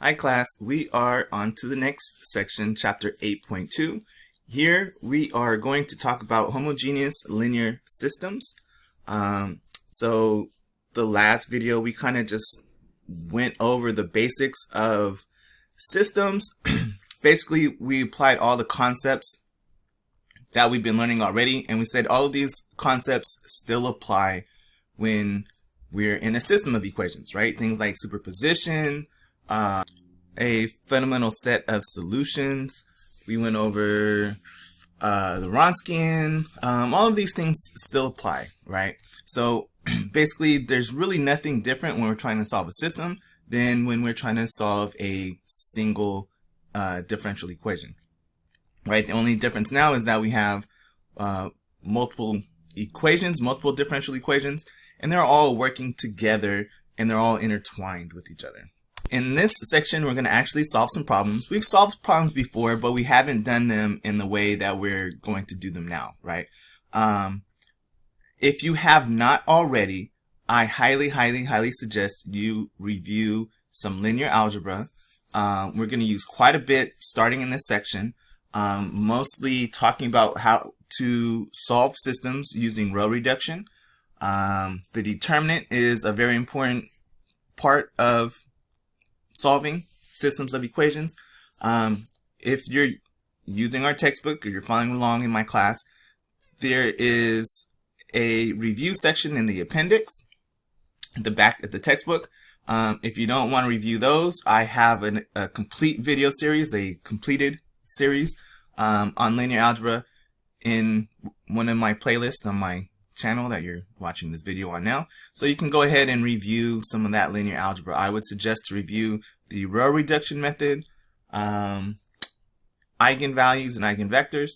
Hi class, we are on to the next section, chapter 8.2. Here we are going to talk about homogeneous linear systems. So the last video we kind of just went over the basics of systems. Basically we applied all the concepts that we've been learning already, and we said all of these concepts still apply when we're in a system of equations, right? Things like superposition, a fundamental set of solutions. We went over the Wronskian. All of these things still apply, right? So basically there's really nothing different when we're trying to solve a system than when we're trying to solve a single differential equation, right? The only difference now is that we have multiple equations, multiple differential equations, and they're all working together and they're all intertwined with each other. In this section, we're going to actually solve some problems. We've solved problems before, but we haven't done them in the way that we're going to do them now, right? If you have not already, I highly suggest you review some linear algebra. We're going to use quite a bit starting in this section, mostly talking about how to solve systems using row reduction. The determinant is a very important part of solving systems of equations. If you're using our textbook or you're following along in my class, there is a review section in the appendix at the back of the textbook. If you don't want to review those, I have a complete video series, a completed series on linear algebra in one of my playlists on my channel that you're watching this video on now. So you can go ahead and review some of that linear algebra. I would suggest to review the row reduction method, eigenvalues and eigenvectors,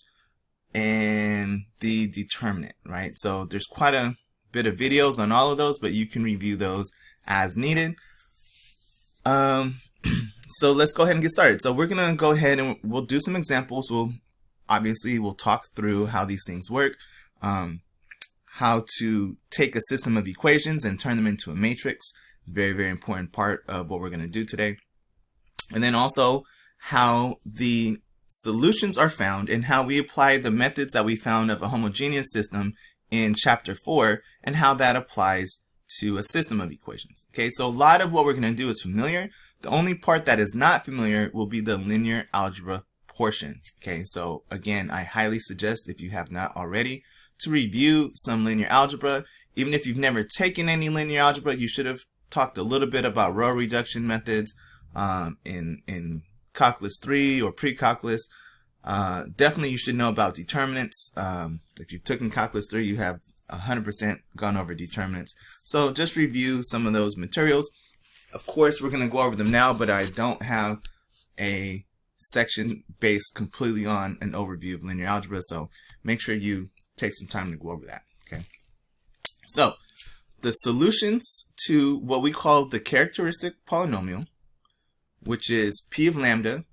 and the determinant, right? So there's quite a bit of videos on all of those, but you can review those as needed. So let's go ahead and get started. So we're gonna go ahead and we'll do some examples. We'll talk through how these things work, how to take a system of equations and turn them into a matrix. It's a very important part of what we're going to do today. And then also how the solutions are found and how we apply the methods that we found of a homogeneous system in chapter 4 and how that applies to a system of equations. Okay, so a lot of what we're going to do is familiar. The only part that is not familiar will be the linear algebra portion. Okay, so again, I highly suggest, if you have not already, to review some linear algebra. Even if you've never taken any linear algebra, you should have talked a little bit about row reduction methods in calculus 3 or pre-calculus. Definitely you should know about determinants. If you've taken calculus 3, you have 100% gone over determinants. So just review some of those materials. Of course, we're going to go over them now, but I don't have a section based completely on an overview of linear algebra, so make sure you take some time to go over that. Okay, so the solutions to what we call the characteristic polynomial, which is p of lambda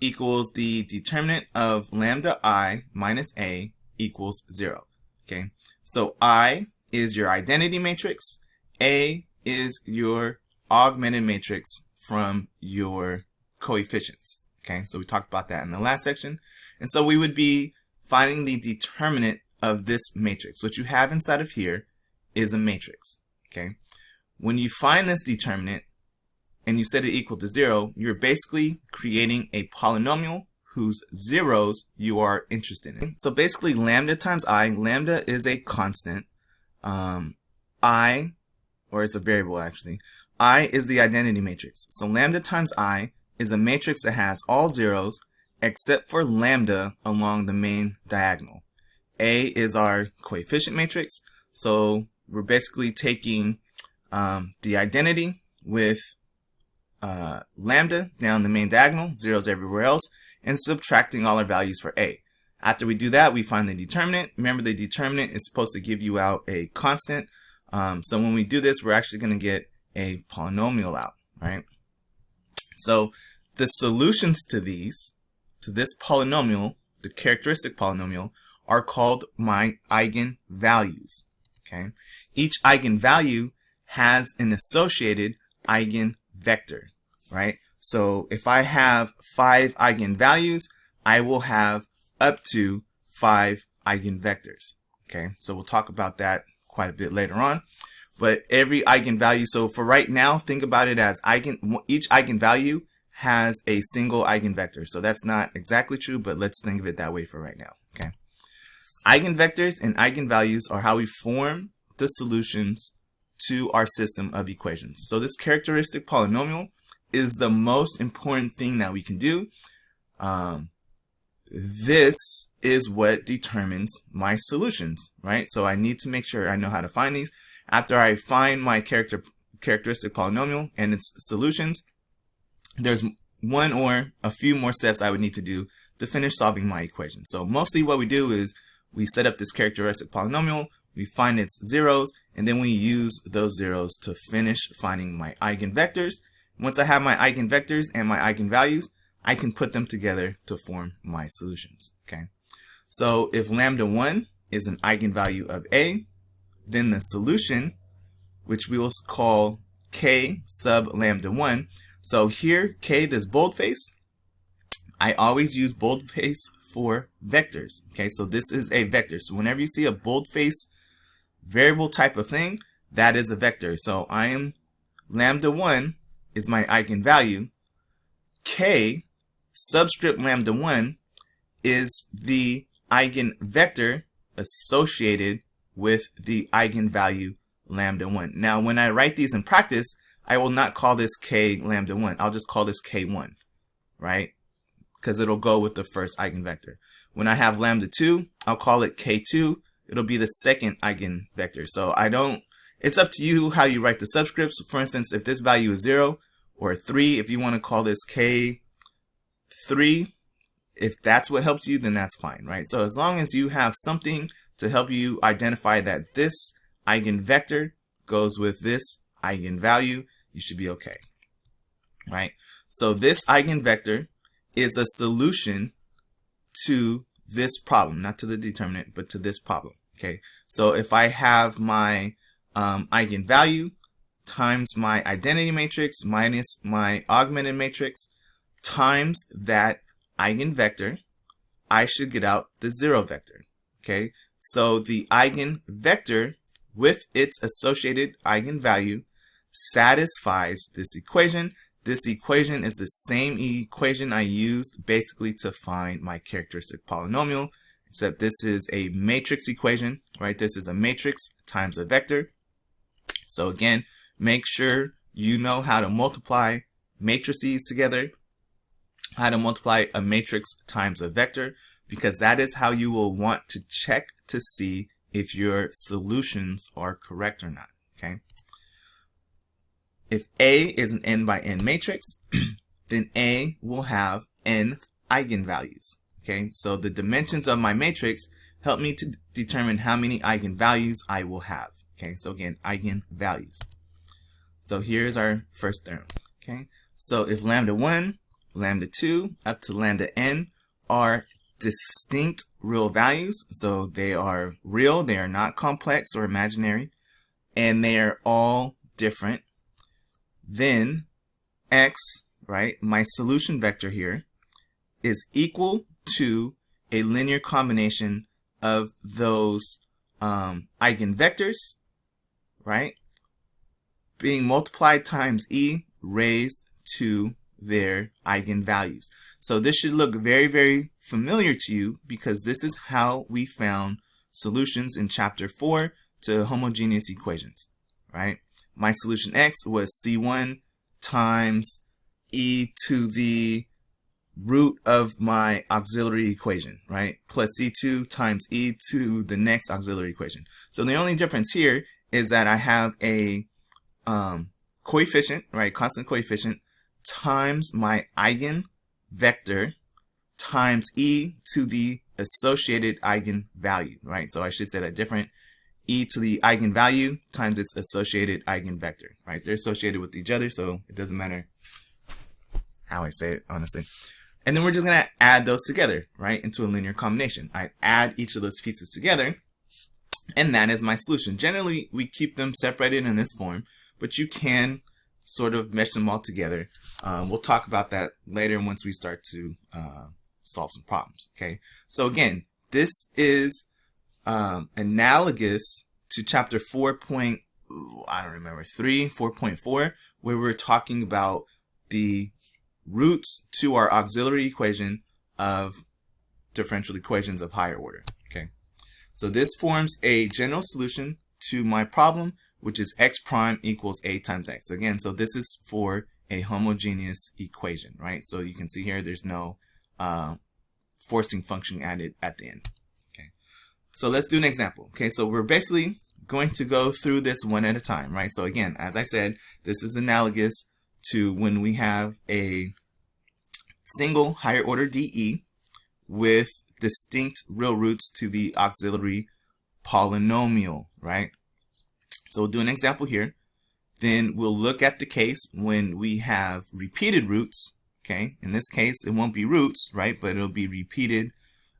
equals the determinant of lambda I minus a equals 0. Okay, so I is your identity matrix, a is your augmented matrix from your coefficients. Okay, so we talked about that in the last section, and so we would be finding the determinant of this matrix. What you have inside of here is a matrix. Okay, when you find this determinant and you set it equal to 0, you're basically creating a polynomial whose zeros you are interested in. So basically lambda times I, lambda is a constant, I, or it's a variable actually, I is the identity matrix. So lambda times I is a matrix that has all zeros except for lambda along the main diagonal. A is our coefficient matrix, so we're basically taking the identity with lambda down the main diagonal, zeros everywhere else, and subtracting all our values for A. After we do that, we find the determinant. Remember, the determinant is supposed to give you out a constant, so when we do this, we're actually going to get a polynomial out, right? So the solutions to this polynomial, the characteristic polynomial, are called my eigenvalues. Okay, each eigenvalue has an associated eigenvector, right? So if I have 5 eigenvalues, I will have up to 5 eigenvectors. Okay, so we'll talk about that quite a bit later on. But every eigenvalue, so for right now, think about it as each eigenvalue has a single eigenvector. So that's not exactly true, but let's think of it that way for right now. Okay, eigenvectors and eigenvalues are how we form the solutions to our system of equations. So this characteristic polynomial is the most important thing that we can do. This is what determines my solutions, right? So I need to make sure I know how to find these. After I find my characteristic polynomial and its solutions, there's one or a few more steps I would need to do to finish solving my equation. So mostly what we do is we set up this characteristic polynomial, we find its zeros, and then we use those zeros to finish finding my eigenvectors. Once I have my eigenvectors and my eigenvalues, I can put them together to form my solutions. Okay, so if lambda 1 is an eigenvalue of A, then the solution, which we will call K sub lambda 1. So here, K, this boldface, I always use boldface for vectors. Okay, so this is a vector. So whenever you see a boldface variable type of thing, that is a vector. So I am lambda 1 is my eigenvalue. K subscript lambda 1 is the eigenvector associated with the eigenvalue lambda 1. Now, when I write these in practice, I will not call this K lambda 1. I'll just call this K1, right? Because it'll go with the first eigenvector. When I have lambda 2, I'll call it K2. It'll be the second eigenvector. So it's up to you how you write the subscripts. For instance, if this value is 0 or 3, if you want to call this K3, if that's what helps you, then that's fine, right? So as long as you have something to help you identify that this eigenvector goes with this eigenvalue, you should be okay, right? So this eigenvector is a solution to this problem, not to the determinant, but to this problem, okay? So if I have my eigenvalue times my identity matrix minus my augmented matrix times that eigenvector, I should get out the 0 vector, okay? So the eigenvector with its associated eigenvalue satisfies this equation. This equation is the same equation I used basically to find my characteristic polynomial, except this is a matrix equation, right? This is a matrix times a vector. So again, make sure you know how to multiply matrices together, how to multiply a matrix times a vector, because that is how you will want to check to see if your solutions are correct or not, okay? If A is an n by n matrix, then A will have n eigenvalues, okay? So the dimensions of my matrix help me to determine how many eigenvalues I will have, okay? So again, eigenvalues. So here's our first theorem, okay? So if lambda 1, lambda 2, up to lambda n are distinct real values, so they are real, they are not complex or imaginary, and they are all different, then x, right, my solution vector here, is equal to a linear combination of those eigenvectors, right, being multiplied times e raised to their eigenvalues. So this should look very, very familiar to you because this is how we found solutions in chapter 4 to homogeneous equations, right? My solution x was c1 times e to the root of my auxiliary equation, right? Plus c2 times e to the next auxiliary equation. So the only difference here is that I have a coefficient, right? Constant coefficient times my eigenvector times e to the associated eigenvalue, right? So I should say that different. E to the eigenvalue times its associated eigenvector, right? They're associated with each other, so it doesn't matter how I say it, honestly. And then we're just going to add those together, right, into a linear combination. I add each of those pieces together, and that is my solution. Generally, we keep them separated in this form, but you can sort of mesh them all together. We'll talk about that later once we start to solve some problems. Okay, so again, this is analogous to chapter 4.4, where we're talking about the roots to our auxiliary equation of differential equations of higher order. Okay, so this forms a general solution to my problem, which is x prime equals a times x. Again, so this is for a homogeneous equation, right? So you can see here there's no forcing function added at the end. Okay, so let's do an example. Okay, so we're basically going to go through this one at a time, right? So again, as I said, this is analogous to when we have a single higher order DE with distinct real roots to the auxiliary polynomial, right? So we'll do an example here. Then we'll look at the case when we have repeated roots. Okay, in this case, it won't be roots, right? But it'll be repeated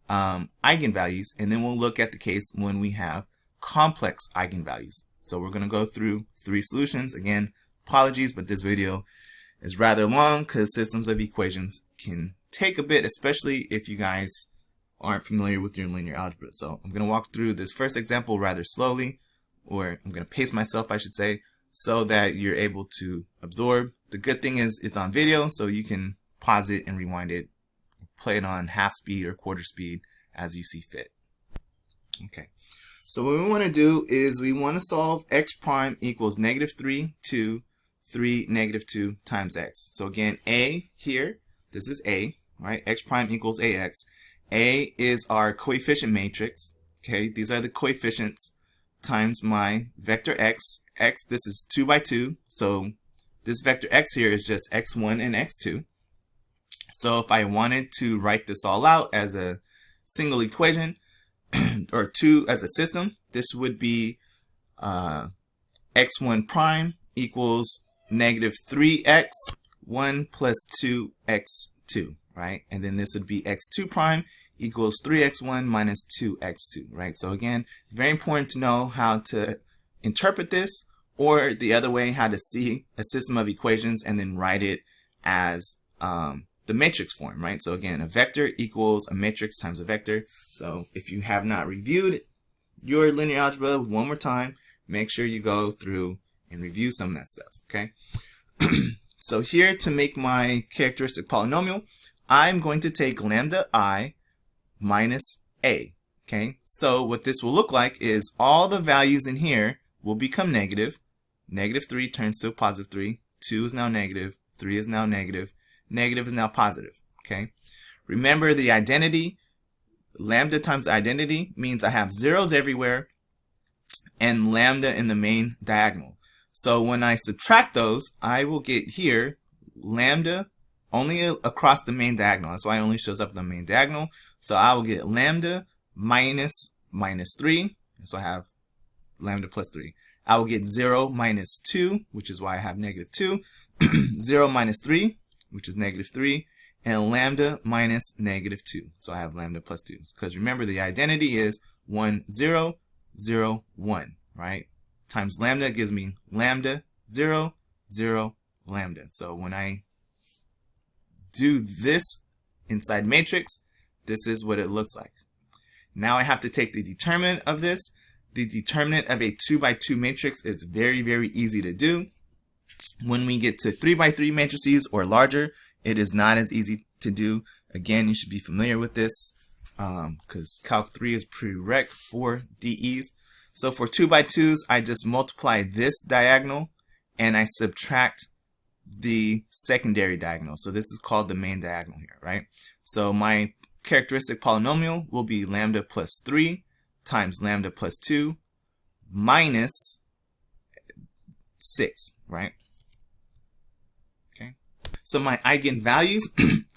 eigenvalues. And then we'll look at the case when we have complex eigenvalues. So we're going to go through 3 solutions. Again, apologies, but this video is rather long because systems of equations can take a bit, especially if you guys aren't familiar with your linear algebra. So I'm going to walk through this first example rather slowly, or I'm going to pace myself, I should say, so that you're able to absorb. The good thing is it's on video, so you can pause it and rewind it, play it on half speed or quarter speed as you see fit. Okay, so what we want to do is we want to solve x prime equals -3, 2, 3, -2 times x. So again, a here, this is a, right? X prime equals ax. A is our coefficient matrix. Okay, these are the coefficients times my vector x. X, this is 2 by 2. So this vector x here is just x1 and x2. So if I wanted to write this all out as a single equation or 2 as a system, this would be x1 prime equals -3x 1 plus 2x2, right? And then this would be x2 prime equals 3x1 minus 2x2, right? So again, it's very important to know how to interpret this, or the other way, how to see a system of equations and then write it as the matrix form, right? So again, a vector equals a matrix times a vector. So if you have not reviewed your linear algebra one more time, make sure you go through and review some of that stuff, okay? So here, to make my characteristic polynomial, I'm going to take lambda I minus a, okay? So what this will look like is all the values in here will become negative. -3 turns to a +3. 2 is now negative. 3 is now negative. Negative is now positive, okay? Remember the identity. Lambda times the identity means I have zeros everywhere and lambda in the main diagonal. So when I subtract those, I will get here lambda only across the main diagonal. That's why it only shows up in the main diagonal. So I will get lambda minus -3. So I have lambda plus 3. I will get 0 minus 2, which is why I have -2. 0 minus 3, which is -3. And lambda minus -2. So I have lambda plus 2. Because remember, the identity is 1, 0, 0, 1, right? Times lambda gives me lambda, 0, 0, lambda. So when I do this inside matrix, this is what it looks like. Now I have to take the determinant of this. The determinant of a 2 by 2 matrix is very, very easy to do. When we get to 3 by 3 matrices or larger, it is not as easy to do. Again, you should be familiar with this because Calc 3 is prereq for DEs. So for 2 by 2s, I just multiply this diagonal and I subtract the secondary diagonal. So this is called the main diagonal here, right? So my characteristic polynomial will be lambda plus 3 times lambda plus 2 minus 6, right? Okay. So my eigenvalues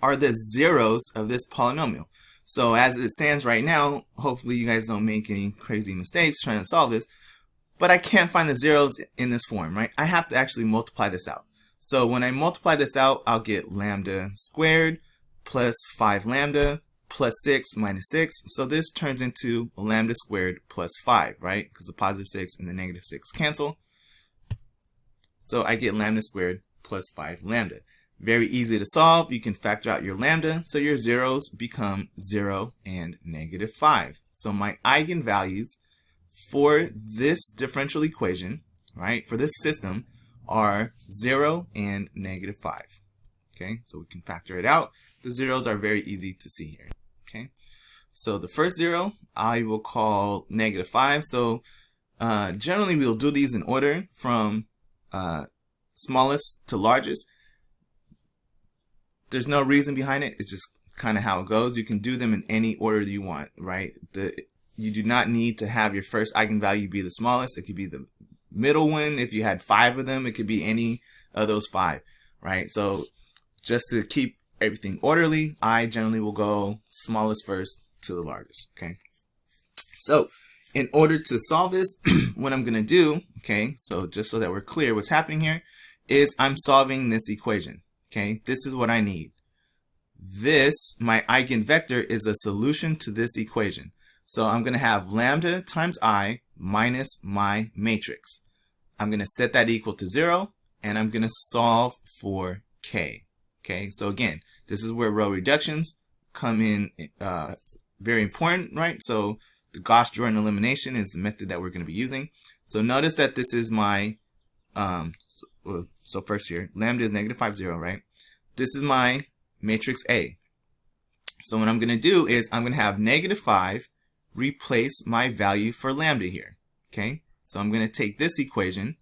are the zeros of this polynomial. So as it stands right now, hopefully you guys don't make any crazy mistakes trying to solve this, but I can't find the zeros in this form, right? I have to actually multiply this out. So when I multiply this out, I'll get lambda squared plus 5 lambda plus 6 minus 6. So this turns into lambda squared plus 5, right? Because the +6 and the -6 cancel. So I get lambda squared plus 5 lambda. Very easy to solve. You can factor out your lambda, so your zeros become 0 and -5. So my eigenvalues for this differential equation, right, for this system, are 0 and -5. Okay, so we can factor it out. The zeros are very easy to see here. Okay, so the first 0 I will call -5. So generally we'll do these in order from smallest to largest. There's no reason behind it. It's just kind of how it goes. You can do them in any order that you want, right? You do not need to have your first eigenvalue be the smallest. It could be the middle one. If you had 5 of them, it could be any of those 5, right? So just to keep everything orderly, I generally will go smallest first to the largest, okay? So in order to solve this, what I'm going to do, okay, so just so that we're clear what's happening here, is I'm solving this equation. Okay, this is what I need. This, my eigenvector, is a solution to this equation. So I'm going to have lambda times I minus my matrix. I'm going to set that equal to 0, and I'm going to solve for k. Okay, so again, this is where row reductions come in very important, right? So the Gauss-Jordan elimination is the method that we're going to be using. So notice that this is my so first here, lambda is -5, 0, right? This is my matrix A. So what I'm going to do is I'm going to have -5 replace my value for lambda here. Okay, so I'm going to take this equation,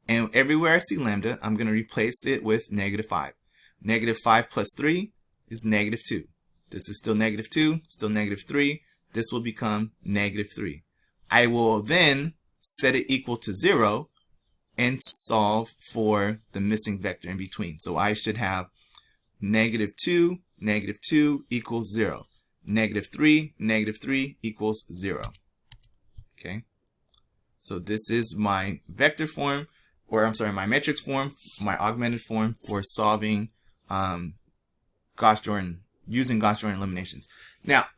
and everywhere I see lambda, I'm going to replace it with -5. -5 plus 3 is -2. This is still -2, still -3. This will become -3. I will then set it equal to 0 and solve for the missing vector in between. So I should have -2, -2 equals 0. -3, -3 equals 0. Okay. So this is my vector form, or I'm sorry, my matrix form, my augmented form for solving Gauss-Jordan, using Gauss-Jordan eliminations. Now,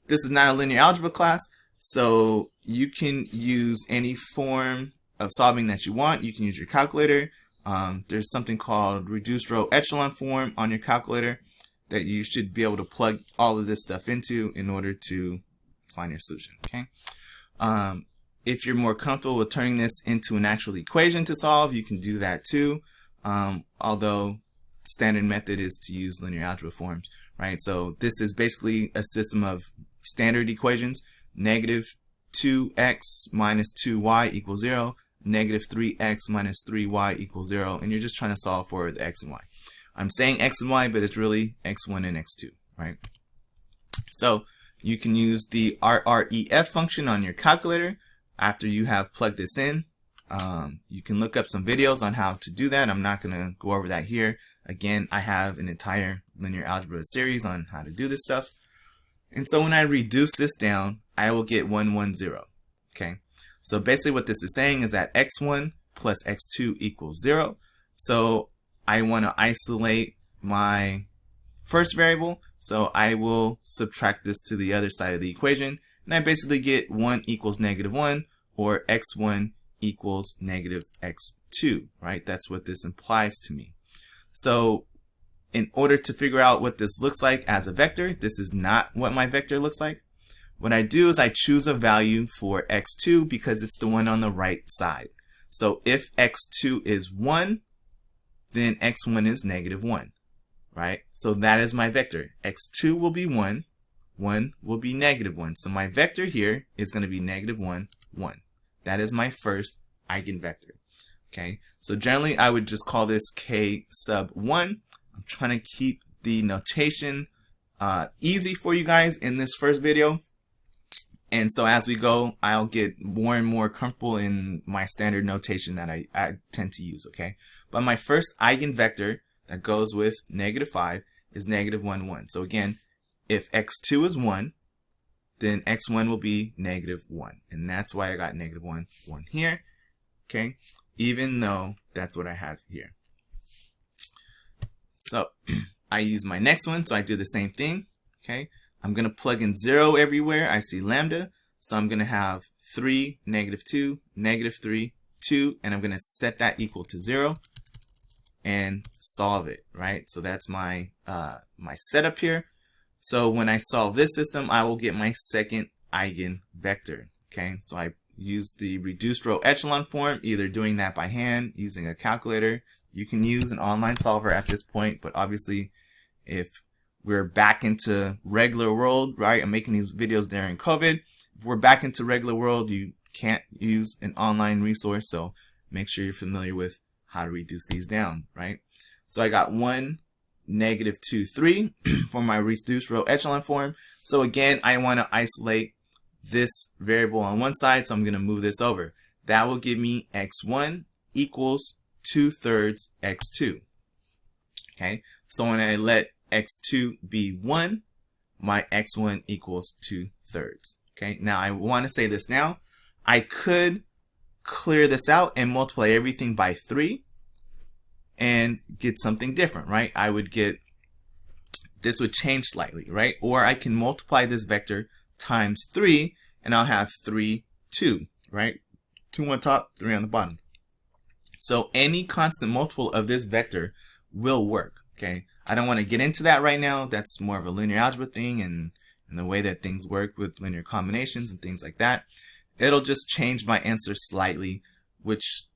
this is not a linear algebra class, so you can use any form of solving that you want. You can use your calculator. There's something called reduced row echelon form on your calculator that you should be able to plug all of this stuff into in order to find your solution. Okay. If you're more comfortable with turning this into an actual equation to solve, you can do that too. Although standard method is to use linear algebra forms, right? So this is basically a system of standard equations. -2x minus 2y equals 0. -3x minus 3y equals 0, and you're just trying to solve for the x and y. I'm saying x and y, but it's really x1 and x2, right? So you can use the RREF function on your calculator after you have plugged this in. You can look up some videos on how to do that. I'm not going to go over that here. Again, I have an entire linear algebra series on how to do this stuff. And so when I reduce this down, I will get 1, 1, 0. Okay. So basically what this is saying is that x1 plus x2 equals 0. So I want to isolate my first variable. So I will subtract this to the other side of the equation. And I basically get 1 equals -1, or x1 equals -x2, right? That's what this implies to me. So in order to figure out what this looks like as a vector, this is not what my vector looks like. What I do is I choose a value for x2 because it's the one on the right side. So if x2 is 1, then x1 is -1, right? So that is my vector. x2 will be 1, 1 will be -1. So my vector here is going to be -1, 1. That is my first eigenvector. Okay, so generally I would just call this k sub 1. I'm trying to keep the notation easy for you guys in this first video. And so as we go, I'll get more and more comfortable in my standard notation that I tend to use, okay? But my first eigenvector that goes with -5 is -1, 1. So again, if x2 is 1, then x1 will be -1. And that's why I got -1, 1 here, okay? Even though that's what I have here. So I use my next one, so I do the same thing, okay? I'm going to plug in 0 everywhere I see lambda. So I'm going to have 3, -2, -3, 2, and I'm going to set that equal to 0 and solve it, right? So that's my my setup here. So when I solve this system, I will get my second eigenvector. Okay, so I use the reduced row echelon form, either doing that by hand, using a calculator. You can use an online solver at this point, but obviously if we're back into regular world, right? I'm making these videos during COVID. If we're back into regular world, you can't use an online resource, so make sure you're familiar with how to reduce these down, right? So I got 1, negative 2, 3 for my reduced row echelon form. So again, I want to isolate this variable on one side, so I'm going to move this over. That will give me x1 equals 2/3 x2. Okay, so when I let x2 be 1, my x1 equals 2/3. Okay, now I want to say this now. I could clear this out and multiply everything by 3 and get something different, right? I would get, this would change slightly, right? Or I can multiply this vector times 3 and I'll have 3, 2, right? 2 on top, 3 on the bottom. So any constant multiple of this vector will work, okay? I don't want to get into that right now. That's more of a linear algebra thing and the way that things work with linear combinations and things like that. It'll just change my answer slightly, which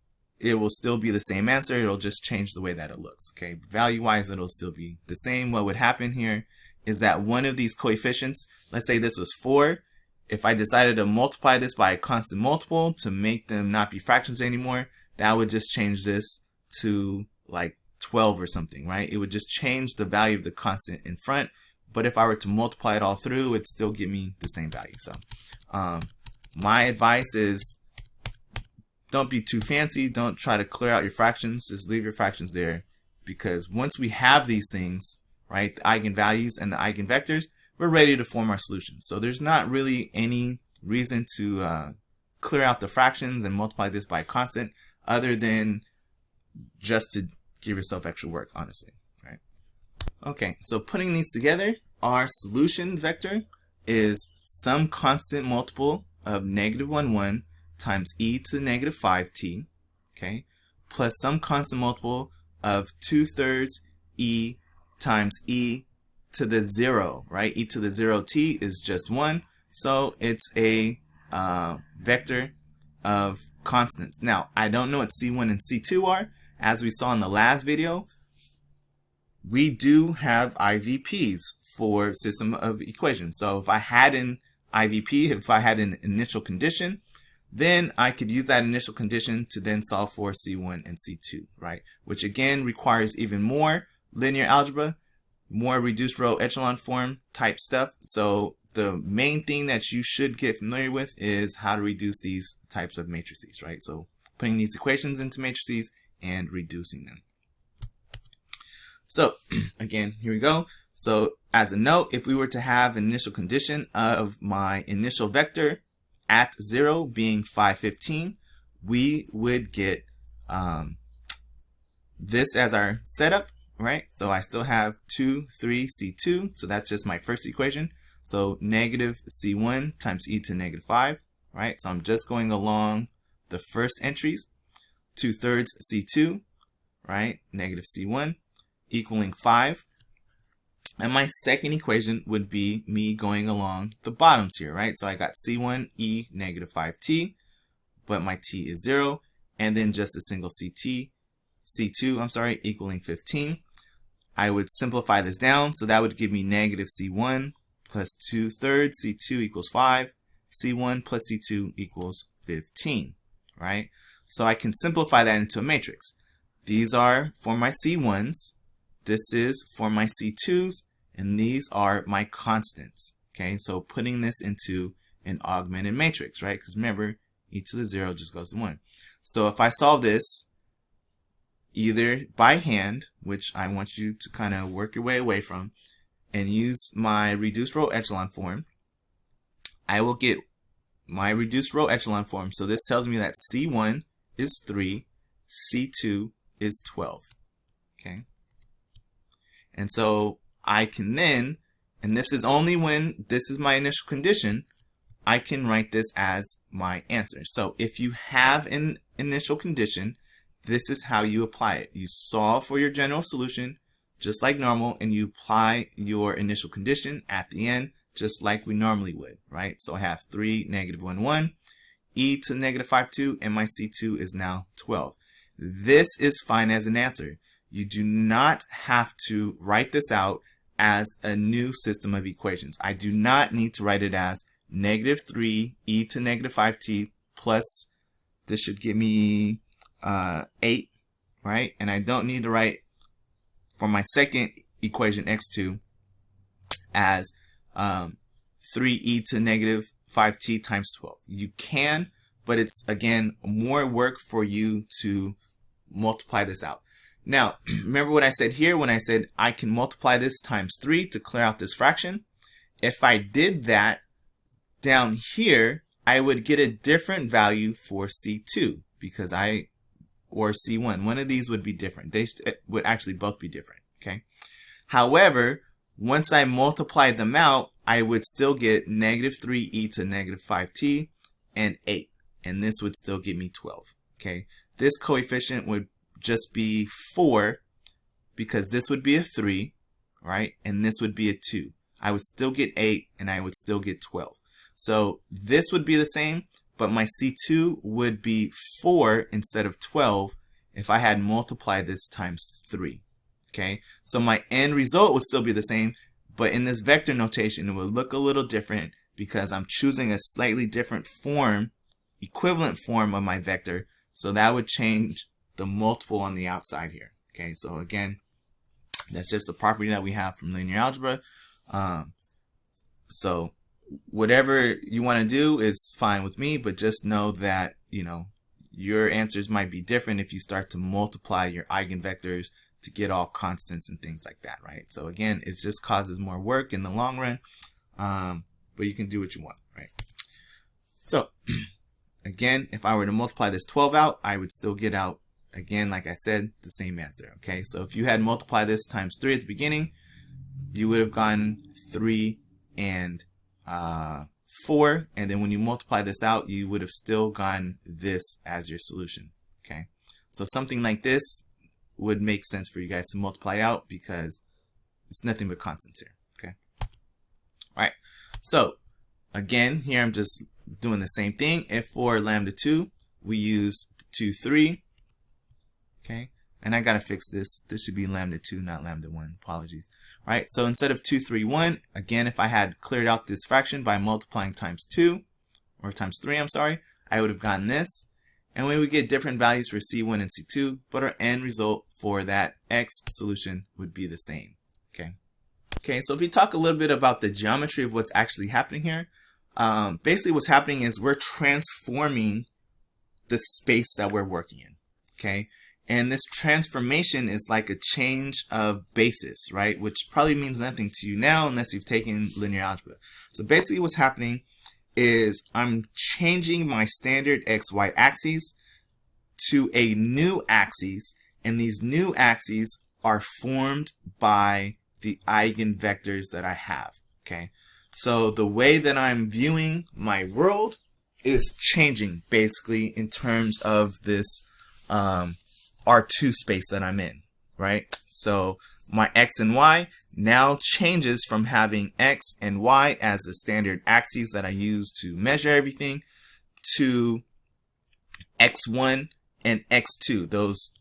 it will still be the same answer. It'll just change the way that it looks, okay? Value-wise, it'll still be the same. What would happen here is that one of these coefficients, let's say this was 4, if I decided to multiply this by a constant multiple to make them not be fractions anymore, that would just change this to like 12 or something, right? It would just change the value of the constant in front, but if I were to multiply it all through, it'd still give me the same value. So my advice is don't be too fancy. Don't try to clear out your fractions. Just leave your fractions there, because once we have these things, right, the eigenvalues and the eigenvectors, we're ready to form our solution. So there's not really any reason to clear out the fractions and multiply this by a constant, other than just to give yourself extra work, honestly, right? Okay, so putting these together, our solution vector is some constant multiple of -1, 1 times e to the negative 5t, okay, plus some constant multiple of 2/3 e times e to the 0, right? E to the 0t is just 1, so it's a vector of constants. Now, I don't know what C1 and C2 are. As we saw in the last video, we do have IVPs for system of equations. So if I had an IVP, if I had an initial condition, then I could use that initial condition to then solve for C1 and C2, right? Which again requires even more linear algebra, more reduced row echelon form type stuff. So the main thing that you should get familiar with is how to reduce these types of matrices, right? So putting these equations into matrices and reducing them. So again, here we go. So as a note, if we were to have an initial condition of my initial vector at 0 being 5, 15, we would get this as our setup, right? So I still have 2, 3, C2, so that's just my first equation. So negative C1 times e to the negative 5, right? So I'm just going along the first entries, 2/3 C2, right? Negative C1 equaling 5. And my second equation would be me going along the bottoms here, right? So I got C1 e negative 5t, but my t is 0, and then just a single C2, I'm sorry, equaling 15. I would simplify this down, so that would give me negative C1 plus 2/3 C2 equals 5, C1 plus C2 equals 15, right? So I can simplify that into a matrix. These are for my C1s, this is for my C2s, and these are my constants, okay? So putting this into an augmented matrix, right? Because remember, e to the 0 just goes to 1. So if I solve this either by hand, which I want you to kind of work your way away from, and use my reduced row echelon form, I will get my reduced row echelon form. So this tells me that C1 is 3, C2 is 12, okay? And so I can then, and this is only when this is my initial condition, I can write this as my answer. So if you have an initial condition, this is how you apply it. You solve for your general solution just like normal, and you apply your initial condition at the end just like we normally would, right? So I have 3, negative 1, 1, e to negative 5, 2, and my C2 is now 12. This is fine as an answer. You do not have to write this out as a new system of equations. I do not need to write it as negative 3 e to negative 5t plus, this should give me 8, right? And I don't need to write for my second equation x2 as 3e to negative 5t times 12. You can, but it's, again, more work for you to multiply this out. Now, remember what I said here when I said I can multiply this times 3 to clear out this fraction? If I did that down here, I would get a different value for C2 because or C1. One of these would be different. They would actually both be different, okay? However, once I multiply them out, I would still get negative 3e to negative 5t and 8. And this would still give me 12, okay? This coefficient would just be 4 because this would be a 3, right? And this would be a 2. I would still get 8 and I would still get 12. So this would be the same, but my C2 would be 4 instead of 12 if I had multiplied this times 3, okay? So my end result would still be the same, but in this vector notation, it would look a little different because I'm choosing a slightly different form, equivalent form of my vector. So that would change the multiple on the outside here. Okay, so again, that's just a property that we have from linear algebra. So whatever you want to do is fine with me, but just know that, you know, your answers might be different if you start to multiply your eigenvectors to get all constants and things like that, right? So again, it just causes more work in the long run, but you can do what you want, right? So again, if I were to multiply this 12 out, I would still get out, again, like I said, the same answer, okay? So if you had multiplied this times 3 at the beginning, you would have gotten 3 and 4, and then when you multiply this out, you would have still gotten this as your solution, okay? So something like this would make sense for you guys to multiply out because it's nothing but constants here, okay? All right, so again, here I'm just doing the same thing. If for lambda 2, we use 2, 3, okay? And I gotta fix this. This should be lambda 2, not lambda 1. Apologies. All right, so instead of 2, 3, 1, again, if I had cleared out this fraction by multiplying times 2, or times 3, I'm sorry, I would have gotten this. And we would get different values for C1 and C2, but our end result for that X solution would be the same, okay? Okay, so if we talk a little bit about the geometry of what's actually happening here, basically what's happening is we're transforming the space that we're working in, okay? And this transformation is like a change of basis, right? Which probably means nothing to you now unless you've taken linear algebra. So basically what's happening is I'm changing my standard XY axes to a new axis, and these new axes are formed by the eigenvectors that I have, okay? So the way that I'm viewing my world is changing basically in terms of this R2 space that I'm in, right? So my X and Y now changes from having X and Y as the standard axes that I use to measure everything to X1 and X2. Those,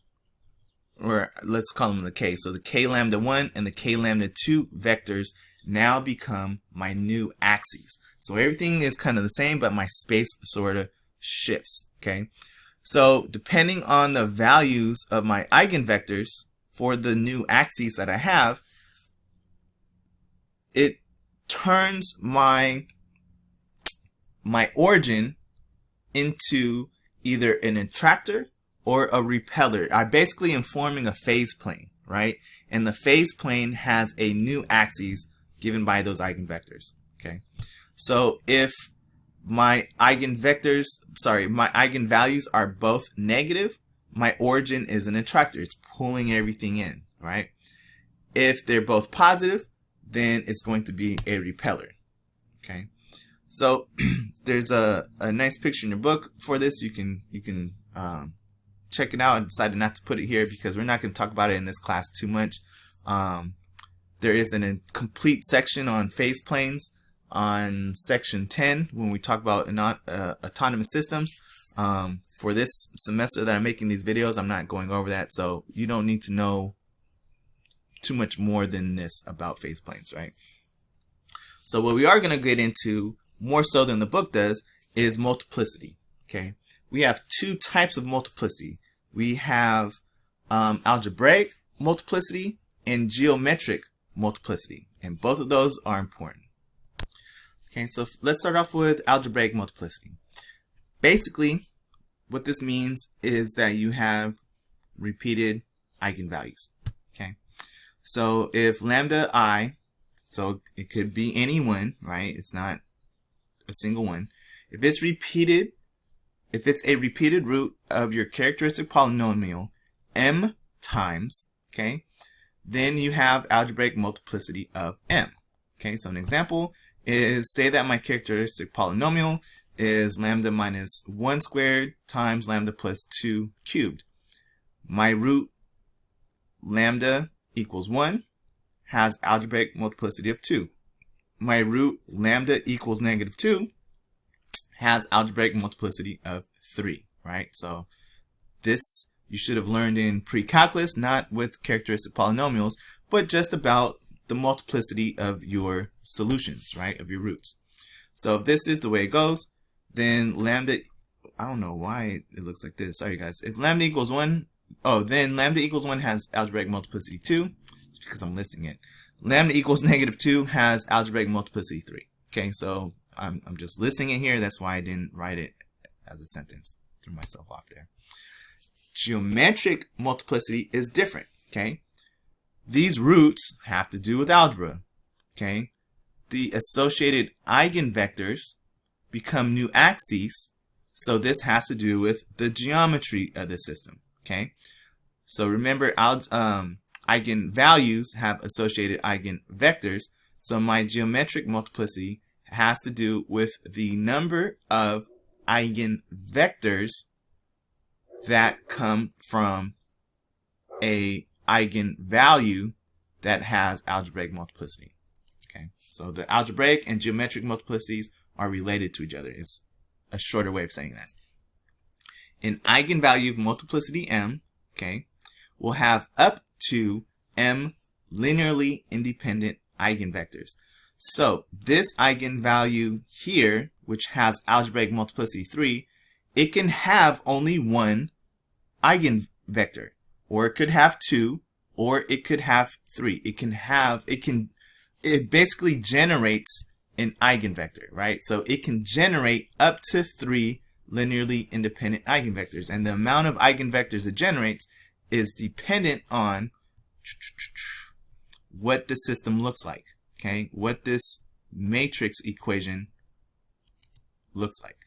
or let's call them the K. So the K lambda 1 and the K lambda 2 vectors now become my new axes. So everything is kind of the same, but my space sort of shifts, okay? So depending on the values of my eigenvectors for the new axes that I have, it turns my origin into either an attractor or a repeller. I basically am forming a phase plane, right? And the phase plane has a new axis given by those eigenvectors, okay? So if my eigenvectors, my eigenvalues are both negative, my origin is an attractor. It's pulling everything in, right? If they're both positive, then it's going to be a repeller, okay? So there's a nice picture in your book for this. You can check it out. I decided not to put it here because we're not going to talk about it in this class too much. There is a complete section on phase planes on section 10 when we talk about autonomous systems. For this semester that I'm making these videos, I'm not going over that, so you don't need to know too much more than this about phase planes, right? So what we are going to get into, more so than the book does, is multiplicity. Okay, we have two types of multiplicity. We have algebraic multiplicity and geometric multiplicity, and both of those are important. Okay, so let's start off with algebraic multiplicity. Basically, what this means is that you have repeated eigenvalues. Okay, so if lambda I, so it could be any one, right? It's not a single one. If it's repeated, if it's a repeated root of your characteristic polynomial m times, okay, then you have algebraic multiplicity of m. Okay, so an example is, say that my characteristic polynomial is lambda minus 1 squared times lambda plus 2 cubed. My root lambda equals 1 has algebraic multiplicity of 2. My root lambda equals negative 2 has algebraic multiplicity of 3, right? So this you should have learned in pre-calculus, not with characteristic polynomials, but just about the multiplicity of your solutions, right, of your roots. So if this is the way it goes, then lambda, I don't know why it looks like this, sorry guys. If lambda equals 1, then lambda equals 1 has algebraic multiplicity 2. It's because I'm listing it. Lambda equals negative 2 has algebraic multiplicity 3. Okay, so I'm just listing it here. That's why I didn't write it as a sentence. Threw myself off there. Geometric multiplicity is different. Okay, these roots have to do with algebra. Okay, the associated eigenvectors become new axes, so this has to do with the geometry of the system. Okay, so remember, eigenvalues have associated eigenvectors, so my geometric multiplicity has to do with the number of eigenvectors that come from a eigenvalue that has algebraic multiplicity. Okay, so the algebraic and geometric multiplicities are related to each other. It's a shorter way of saying that. An eigenvalue of multiplicity m, okay, will have up to m linearly independent eigenvectors. So this eigenvalue here, which has algebraic multiplicity 3, it can have only one eigenvector, or it could have 2, or it could have 3. It basically generates an eigenvector, right? So it can generate up to 3 linearly independent eigenvectors, and the amount of eigenvectors it generates is dependent on what the system looks like. Okay, what this matrix equation looks like,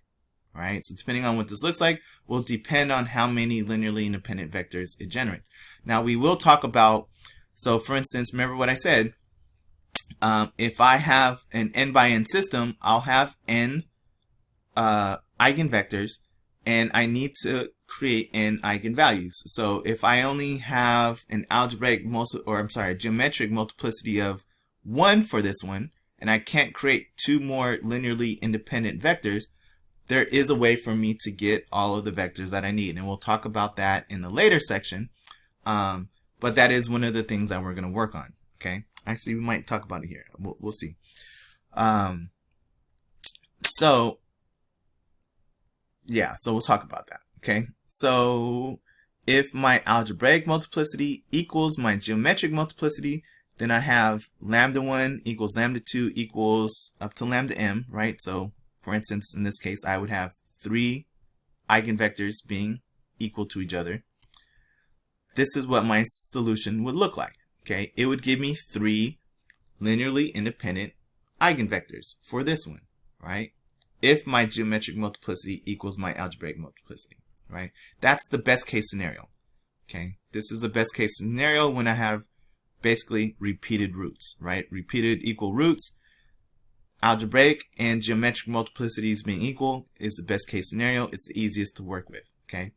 right? So depending on what this looks like will depend on how many linearly independent vectors it generates. Now we will talk about, so for instance, remember what I said, if I have an n by n system, I'll have n eigenvectors, and I need to create n eigenvalues. So if I only have an geometric multiplicity of 1 for this one, and I can't create 2 more linearly independent vectors, there is a way for me to get all of the vectors that I need, and we'll talk about that in the later section, but that is one of the things that we're going to work on. Okay, actually we might talk about it here. We'll see. So we'll talk about that. Okay, so if my algebraic multiplicity equals my geometric multiplicity, then I have lambda 1 equals lambda 2 equals up to lambda m, right? So for instance, in this case, I would have 3 eigenvectors being equal to each other. This is what my solution would look like. Okay, it would give me 3 linearly independent eigenvectors for this one, right? If my geometric multiplicity equals my algebraic multiplicity, right? That's the best case scenario. Okay, this is the best case scenario when I have basically repeated roots, right? Repeated equal roots. Algebraic and geometric multiplicities being equal is the best case scenario. It's the easiest to work with. Okay,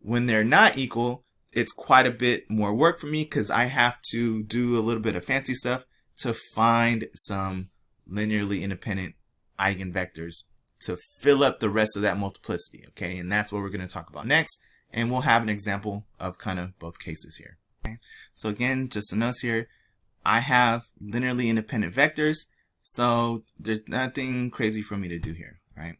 When they're not equal, it's quite a bit more work for me because I have to do a little bit of fancy stuff to find some linearly independent eigenvectors to fill up the rest of that multiplicity, okay? And that's what we're going to talk about next, and we'll have an example of kind of both cases here. Okay? So again, just a note here, I have linearly independent vectors, so there's nothing crazy for me to do here, right?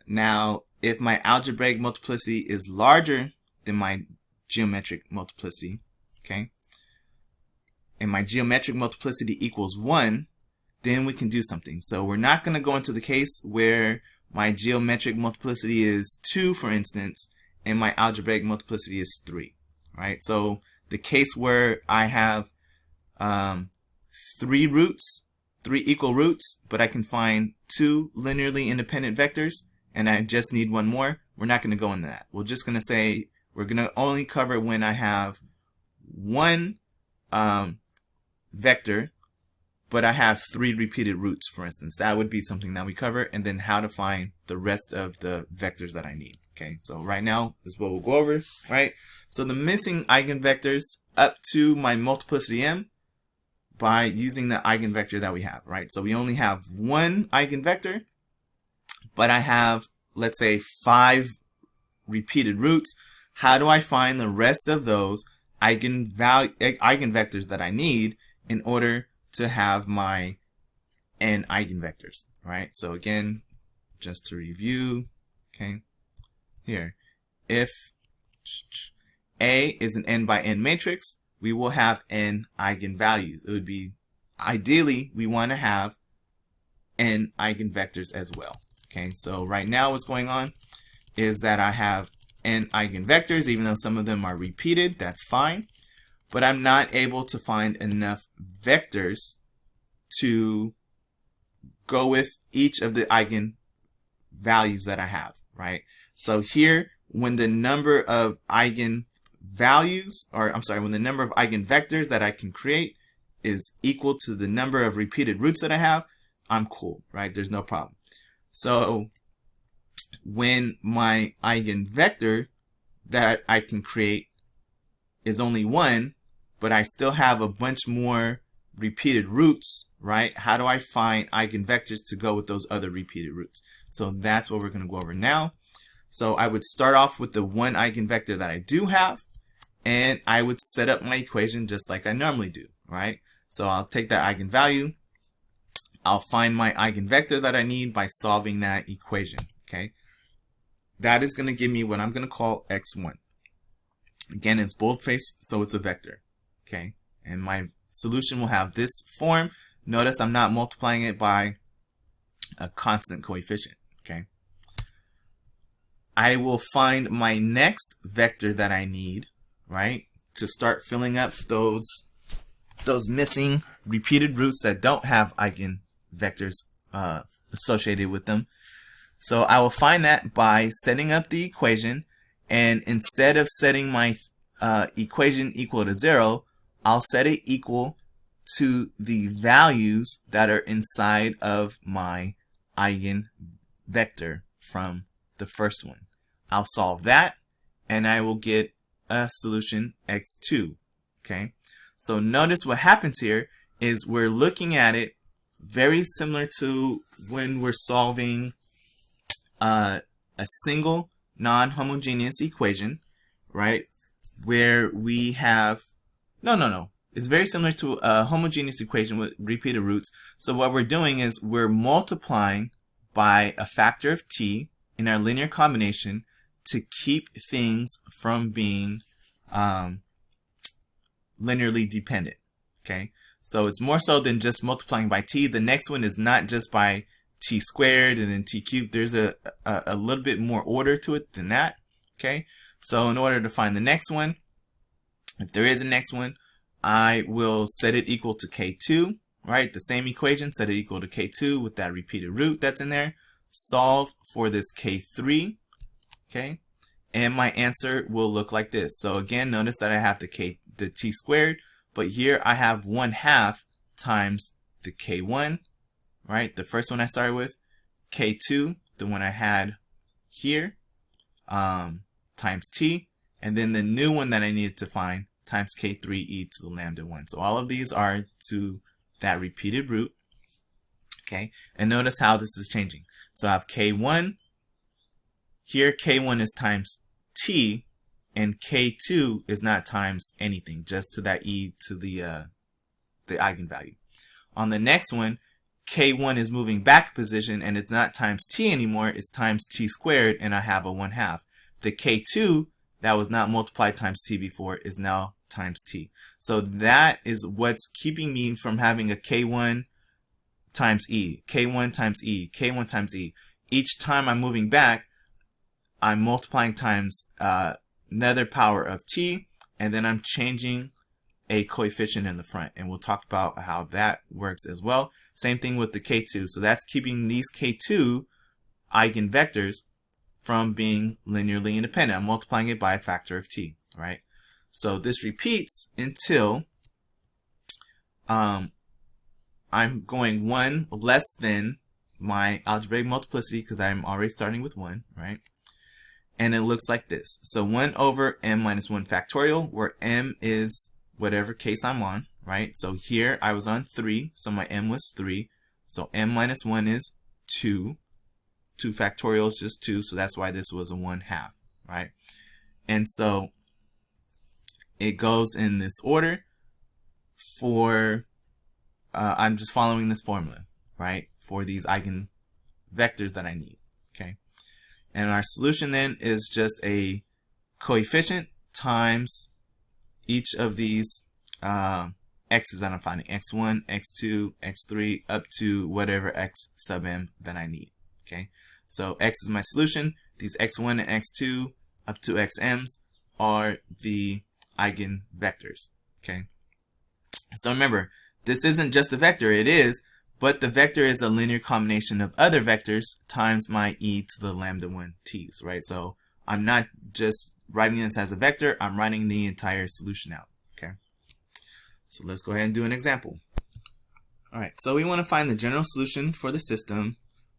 Now, if my algebraic multiplicity is larger than my geometric multiplicity, okay, and my geometric multiplicity equals 1, then we can do something. So we're not going to go into the case where my geometric multiplicity is 2, for instance, and my algebraic multiplicity is 3, right? So the case where I have 3 equal roots, but I can find 2 linearly independent vectors, and I just need one more, we're not going to go into that. We're just going to say we're going to only cover when I have one vector, but I have 3 repeated roots, for instance. That would be something that we cover, and then how to find the rest of the vectors that I need. Okay, so right now, this is what we'll go over, right? So the missing eigenvectors up to my multiplicity m by using the eigenvector that we have, right? So we only have one eigenvector, but I have, let's say, 5 repeated roots. How do I find the rest of those eigenvectors that I need in order to have my n eigenvectors, right? So again, just to review, okay, here, if A is an n by n matrix, we will have n eigenvalues. It would be, ideally, we want to have n eigenvectors as well. Okay, so right now what's going on is that I have n eigenvectors, even though some of them are repeated, that's fine. But I'm not able to find enough vectors to go with each of the eigenvalues that I have, right? So here, when the number of eigenvalues, or I'm sorry, when the number of eigenvectors that I can create is equal to the number of repeated roots that I have, I'm cool, right? There's no problem. So when my eigenvector that I can create is only 1, but I still have a bunch more repeated roots, right? How do I find eigenvectors to go with those other repeated roots? So that's what we're going to go over now. So I would start off with the one eigenvector that I do have, and I would set up my equation just like I normally do, right? So I'll take that eigenvalue, I'll find my eigenvector that I need by solving that equation, okay? That is going to give me what I'm going to call x1. Again, it's boldface, so it's a vector, okay? And my solution will have this form. Notice I'm not multiplying it by a constant coefficient, okay? I will find my next vector that I need, right, to start filling up those missing repeated roots that don't have eigenvectors associated with them. So I will find that by setting up the equation, and instead of setting my equation equal to 0, I'll set it equal to the values that are inside of my eigenvector from the first one. I'll solve that, and I will get a solution x2, okay? So notice what happens here is we're looking at it very similar to when we're solving a single non-homogeneous equation, right? Where we have, no. It's very similar to a homogeneous equation with repeated roots. So what we're doing is we're multiplying by a factor of t in our linear combination to keep things from being linearly dependent, okay? So it's more so than just multiplying by t. The next one is not just by t squared and then t cubed. There's a little bit more order to it than that, okay? So in order to find the next one, if there is a next one, I will set it equal to k2, right? The same equation, set it equal to k2 with that repeated root that's in there. Solve for this k3, okay? And my answer will look like this. So again, notice that I have the t squared, but here I have 1/2 times the k1, right? The first one I started with, k2, the one I had here, times t, and then the new one that I needed to find times k3e to the lambda 1. So all of these are to that repeated root. Okay, and notice how this is changing. So I have k1. Here k1 is times t, and k2 is not times anything, just to that e to the eigenvalue. On the next one, k1 is moving back position, and it's not times t anymore, it's times t squared, and I have a 1/2. The k2 that was not multiplied times t before is now times t. So that is what's keeping me from having a k1 times e, k1 times e, k1 times e. Each time I'm moving back, I'm multiplying times another power of t, and then I'm changing a coefficient in the front, and we'll talk about how that works as well. Same thing with the k2. So that's keeping these k2 eigenvectors from being linearly independent. I'm multiplying it by a factor of t, right? So this repeats until I'm going 1 less than my algebraic multiplicity, because I'm already starting with 1, right? And it looks like this. So 1 over m minus 1 factorial, where m is whatever case I'm on, right? So here I was on 3, so my m was 3. So m minus 1 is 2. 2 factorial is just 2, so that's why this was a 1/2, right? And so it goes in this order for, I'm just following this formula, right? For these eigenvectors that I need, okay? And our solution then is just a coefficient times each of these x's that I'm finding, x1, x2, x3, up to whatever x sub m that I need, okay? So x is my solution. These x1 and x2 up to xm's are the eigenvectors, okay? So remember, this isn't just a vector, it is, but the vector is a linear combination of other vectors times my e to the lambda 1 t's, right? So I'm not just writing this as a vector, I'm writing the entire solution out, okay? So let's go ahead and do an example. All right, so we want to find the general solution for the system.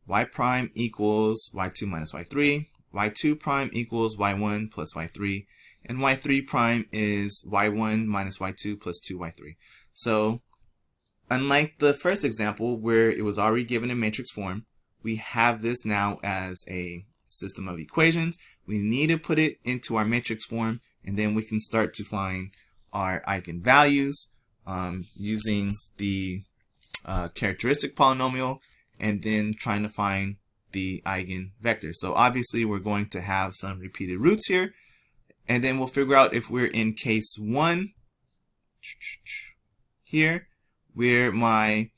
Y prime equals y2 minus y3, y2 prime equals y1 plus y3, and y3 prime is y1 minus y2 plus 2y3. So unlike the first example where it was already given in matrix form, we have this now as a system of equations. We need to put it into our matrix form, and then we can start to find our eigenvalues using the characteristic polynomial, and then trying to find the eigenvector. So obviously we're going to have some repeated roots here, and then we'll figure out if we're in case 1 here, where my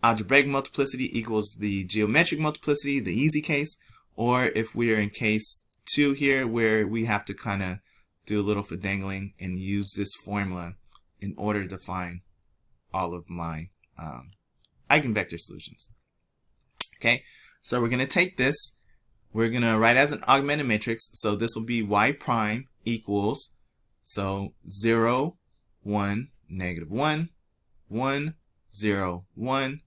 algebraic multiplicity equals the geometric multiplicity, the easy case, or if we're in case 2 here, where we have to kind of do a little fidangling and use this formula in order to find all of my eigenvector solutions. Okay, so we're going to take this, we're going to write as an augmented matrix, so this will be y prime equals, so 0, 1, negative 1, 1, 0, 1,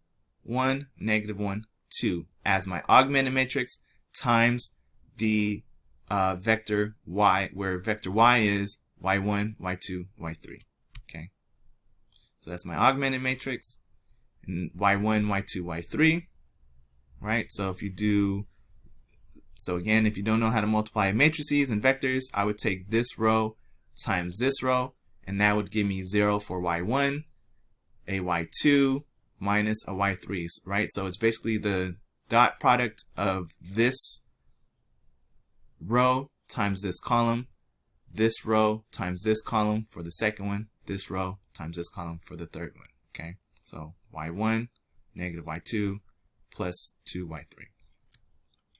1, negative 1, 2 as my augmented matrix times the vector y, where vector y is y1, y2, y3. Okay, so that's my augmented matrix, and y1, y2, y3, right? So if you do, so again, if you don't know how to multiply matrices and vectors, I would take this row times this row, and that would give me 0 for y1, a y2 minus a y3, right? So it's basically the dot product of this row times this column, this row times this column for the second one, this row times this column for the third one, okay? So y1, negative y2, plus 2y3.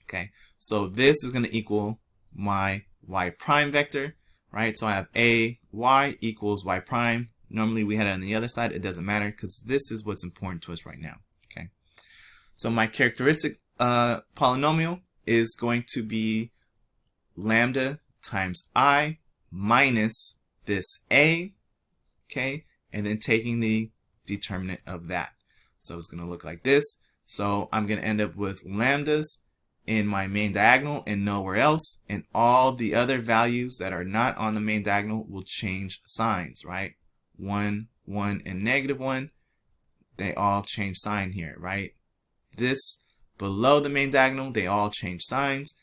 Okay, so this is going to equal my y prime vector, right? So I have a y equals y prime. Normally we had it on the other side. It doesn't matter because this is what's important to us right now. Okay, so my characteristic polynomial is going to be lambda times I minus this a, okay, and then taking the determinant of that. So it's going to look like this. So I'm going to end up with lambdas in my main diagonal and nowhere else, and all the other values that are not on the main diagonal will change signs, right? 1, 1, and -1, they all change sign here, right? This below the main diagonal, they all change signs.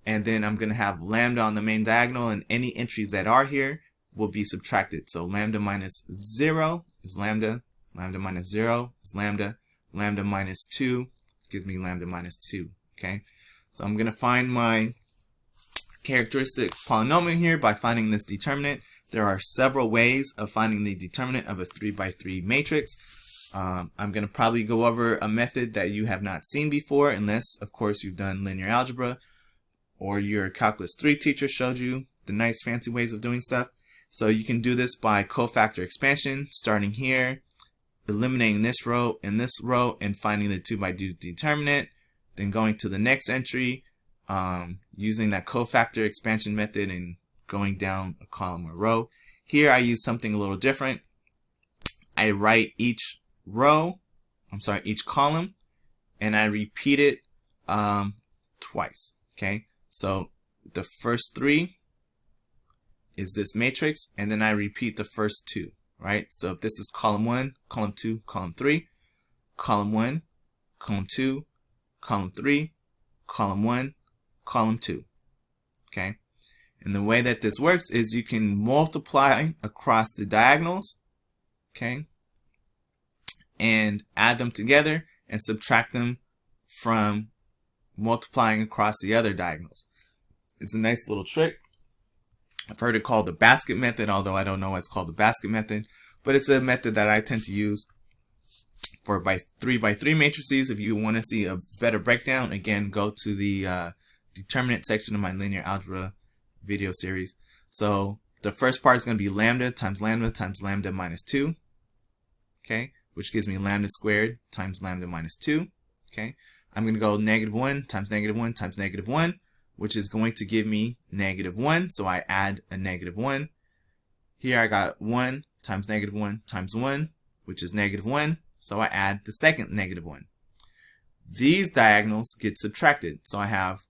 And then I'm going to have lambda on the main diagonal, and any entries that are here will be subtracted. So lambda minus 0 is lambda, lambda minus 0 is lambda, lambda minus 2 gives me lambda minus 2, okay? So I'm going to find my characteristic polynomial here by finding this determinant. There are several ways of finding the determinant of a 3×3 matrix. I'm going to probably go over a method that you have not seen before, unless, of course, you've done linear algebra or your Calculus 3 teacher showed you the nice fancy ways of doing stuff. So you can do this by cofactor expansion, starting here, eliminating this row and this row, and finding the 2×2 determinant, then going to the next entry, using that cofactor expansion method and going down a column or row. Here I use something a little different. I write each column, and I repeat it twice, okay? So the first 3 is this matrix, and then I repeat the first 2, right? So if this is column 1, column 2, column 3, column 1, column 2, column 3, column 1, column 2, okay? And the way that this works is you can multiply across the diagonals, okay, and add them together and subtract them from multiplying across the other diagonals. It's a nice little trick. I've heard it called the basket method, although I don't know why it's called the basket method, but it's a method that I tend to use for 3×3 matrices. If you want to see a better breakdown, again, go to the determinant section of my linear algebra video series. So the first part is going to be lambda times lambda minus 2, okay, which gives me lambda squared times lambda minus 2, okay. I'm going to go -1 times -1 times -1, which is going to give me -1, so I add a -1. Here I got 1 times -1 times 1, which is -1, so I add the second -1. These diagonals get subtracted, so I have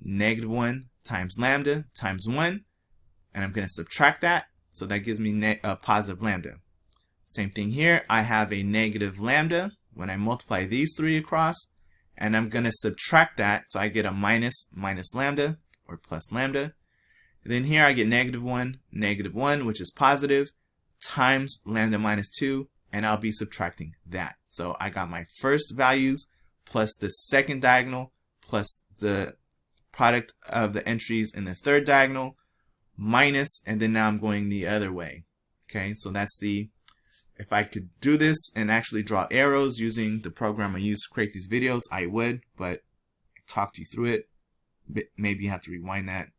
-1 times lambda times 1, and I'm going to subtract that, so that gives me a positive lambda. Same thing here, I have a negative lambda when I multiply these 3 across, and I'm going to subtract that, so I get a minus lambda, or plus lambda. And then here I get -1, which is positive, times lambda minus 2, and I'll be subtracting that. So I got my first values plus the second diagonal plus the product of the entries in the third diagonal minus, and then now I'm going the other way. Okay, so that's the, if I could do this and actually draw arrows using the program I use to create these videos, I would, but I talked you through it. Maybe you have to rewind that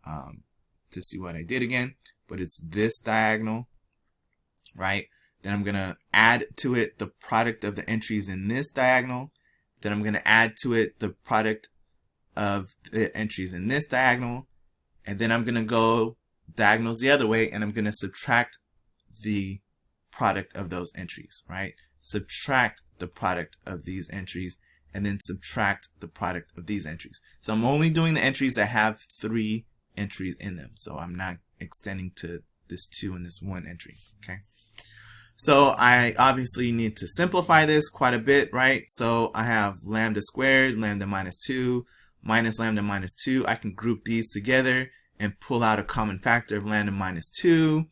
to see what I did again, but it's this diagonal, right? Then I'm going to add to it the product of the entries in this diagonal. Then I'm going to add to it the product of the entries in this diagonal. And then I'm going to go diagonals the other way, and I'm going to subtract the product of those entries, right? Subtract the product of these entries, and then subtract the product of these entries. So I'm only doing the entries that have 3 entries in them. So I'm not extending to this 2 and this 1 entry, okay? So I obviously need to simplify this quite a bit, right? So I have lambda squared, lambda minus 2, minus lambda minus 2. I can group these together and pull out a common factor of lambda minus 2.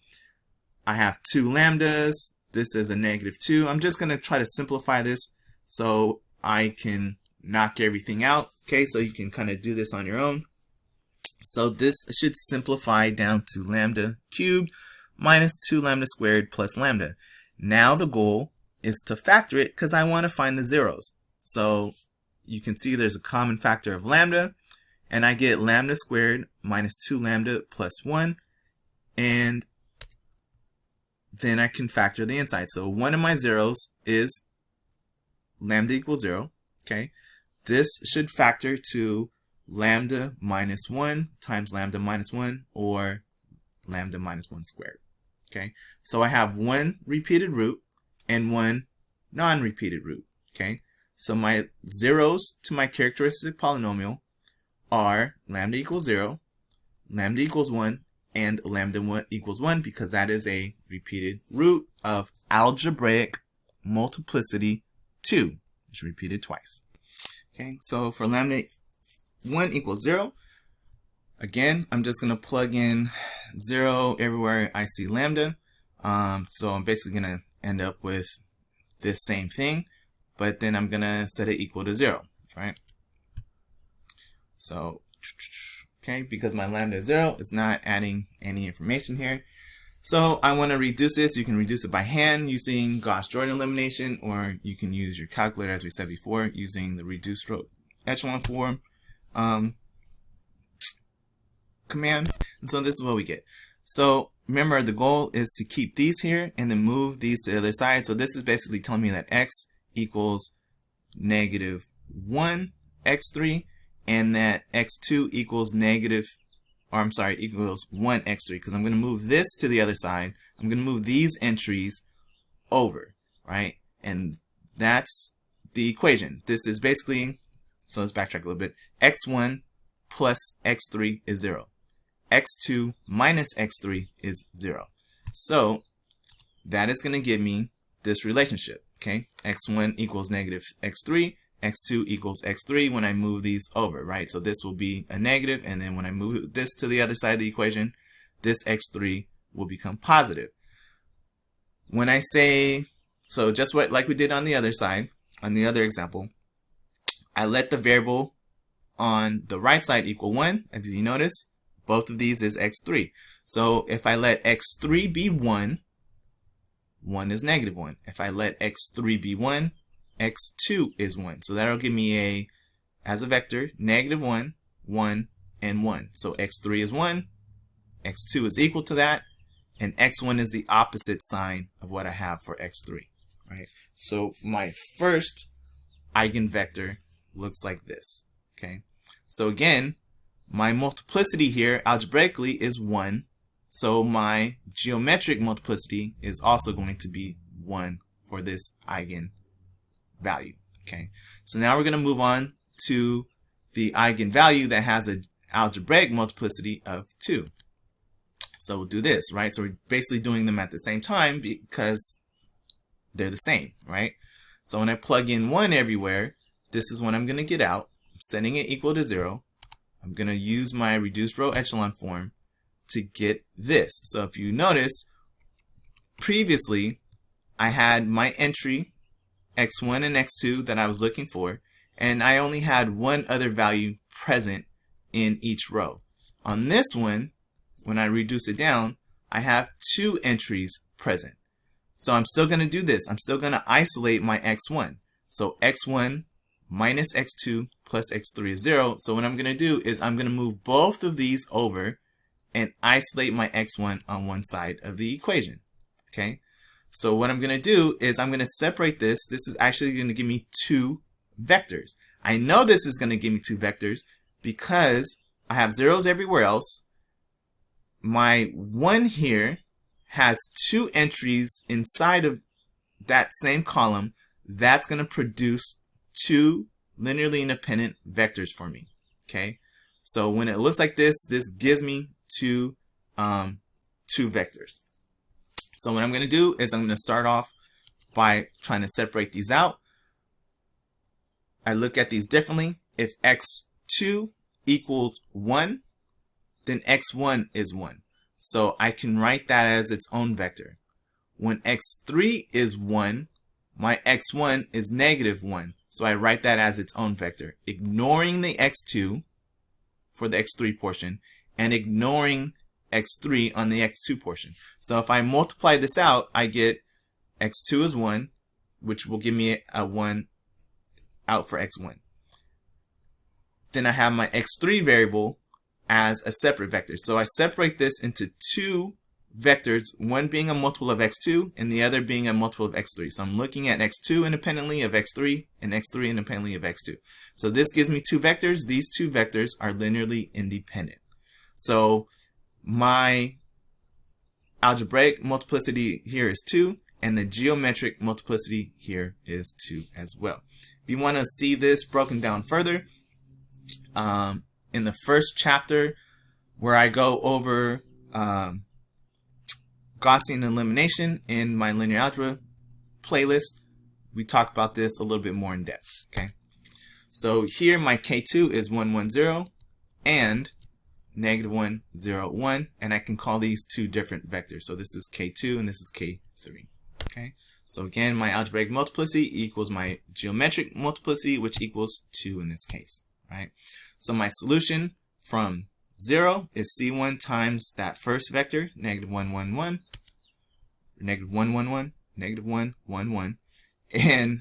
I have 2 lambdas. This is a -2. I'm just going to try to simplify this so I can knock everything out. Okay, so you can kind of do this on your own. So this should simplify down to lambda cubed minus 2 lambda squared plus lambda. Now the goal is to factor it because I want to find the zeros. So you can see there's a common factor of lambda, and I get lambda squared minus 2 lambda plus 1, and then I can factor the inside. So one of my zeros is lambda equals 0. Okay, this should factor to lambda minus 1 times lambda minus 1, or lambda minus 1 squared. Okay, so I have one repeated root and one non-repeated root. Okay, So my zeros to my characteristic polynomial are lambda equals 0, lambda equals 1, and lambda 1 equals 1 because that is a repeated root of algebraic multiplicity 2. It's repeated twice. Okay, so for lambda 1 equals 0, again, I'm just going to plug in 0 everywhere I see lambda. So I'm basically going to end up with this same thing, but then I'm going to set it equal to 0, right? So, okay, because my lambda is 0, it's not adding any information here. So I want to reduce this. You can reduce it by hand using Gauss-Jordan Elimination, or you can use your calculator, as we said before, using the reduced row echelon form command. And so this is what we get. So remember, the goal is to keep these here and then move these to the other side. So this is basically telling me that x equals negative 1 x3 and that x2 equals equals 1 x3, because I'm going to move this to the other side. I'm going to move these entries over, right? And that's the equation. This is basically, so let's backtrack a little bit. x1 plus x3 is 0. x2 minus x3 is 0. So that is going to give me this relationship, okay? x1 equals negative x3, x2 equals x3 when I move these over, right? So this will be a negative, and then when I move this to the other side of the equation, this x3 will become positive. When I say, so just like we did on the other side, on the other example, I let the variable on the right side equal 1. As you notice, both of these is x3. So if I let x3 be 1, 1 is negative 1. If I let x3 be 1, x2 is 1. So that'll give me as a vector, negative 1, 1, and 1. So x3 is 1, x2 is equal to that, and x1 is the opposite sign of what I have for x3, right? So my first eigenvector looks like this, okay? So again, my multiplicity here algebraically is 1, so my geometric multiplicity is also going to be 1 for this eigenvalue, okay? So now we're going to move on to the eigenvalue that has an algebraic multiplicity of 2. So we'll do this, right? So we're basically doing them at the same time because they're the same, right? So when I plug in 1 everywhere, this is what I'm going to get out. I'm setting it equal to 0. I'm going to use my reduced row echelon form to get this. So if you notice, previously I had my entry x1 and x2 that I was looking for, and I only had one other value present in each row. On this one, when I reduce it down, I have 2 entries present. So I'm still going to do this. I'm still going to isolate my x1. So x1 minus x2 plus x3 is 0. So what I'm going to do is I'm going to move both of these over and isolate my x1 on one side of the equation. Okay? So what I'm going to do is I'm going to separate this. This is actually going to give me 2 vectors. I know this is going to give me 2 vectors because I have zeros everywhere else. My 1 here has 2 entries inside of that same column. That's going to produce 2 linearly independent vectors for me. Okay, so when it looks like this, this gives me 2 vectors. So what I'm going to do is I'm going to start off by trying to separate these out. I look at these differently. If x2 equals 1, then x1 is 1. So I can write that as its own vector. When x3 is 1, my x1 is negative 1. So I write that as its own vector, ignoring the x2 for the x3 portion and ignoring x3 on the x2 portion. So if I multiply this out, I get x2 is 1, which will give me a 1 out for x1. Then I have my x3 variable as a separate vector. So I separate this into 2 vectors, one being a multiple of x2 and the other being a multiple of x3. So I'm looking at x2 independently of x3 and x3 independently of x2. So this gives me 2 vectors. These 2 vectors are linearly independent. So my algebraic multiplicity here is 2, and the geometric multiplicity here is 2 as well. If you want to see this broken down further, in the first chapter where I go over Gaussian elimination in my linear algebra playlist, we talk about this a little bit more in depth. Okay, so here my K2 is 1, 1, 0 and negative 1, 0, 1, and I can call these two different vectors. So this is K2 and this is K3. Okay, so again, my algebraic multiplicity equals my geometric multiplicity, which equals 2 in this case, right? So my solution from 0 is C1 times that first vector, negative 1, 1, 1, negative 1, 1, 1, negative 1, 1, 1. And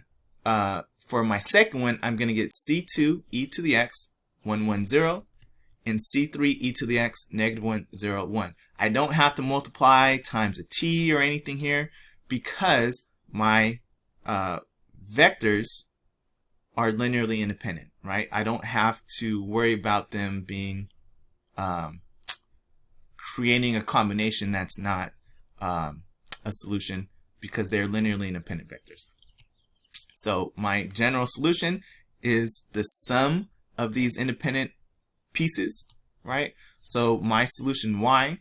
for my second one, I'm going to get C2 e to the x, 1, 1, 0, and C3 e to the x, negative 1, 0, 1. I don't have to multiply times a t or anything here because my vectors are linearly independent, right? I don't have to worry about them being creating a combination that's not a solution because they're linearly independent vectors. So my general solution is the sum of these independent pieces, right? So my solution y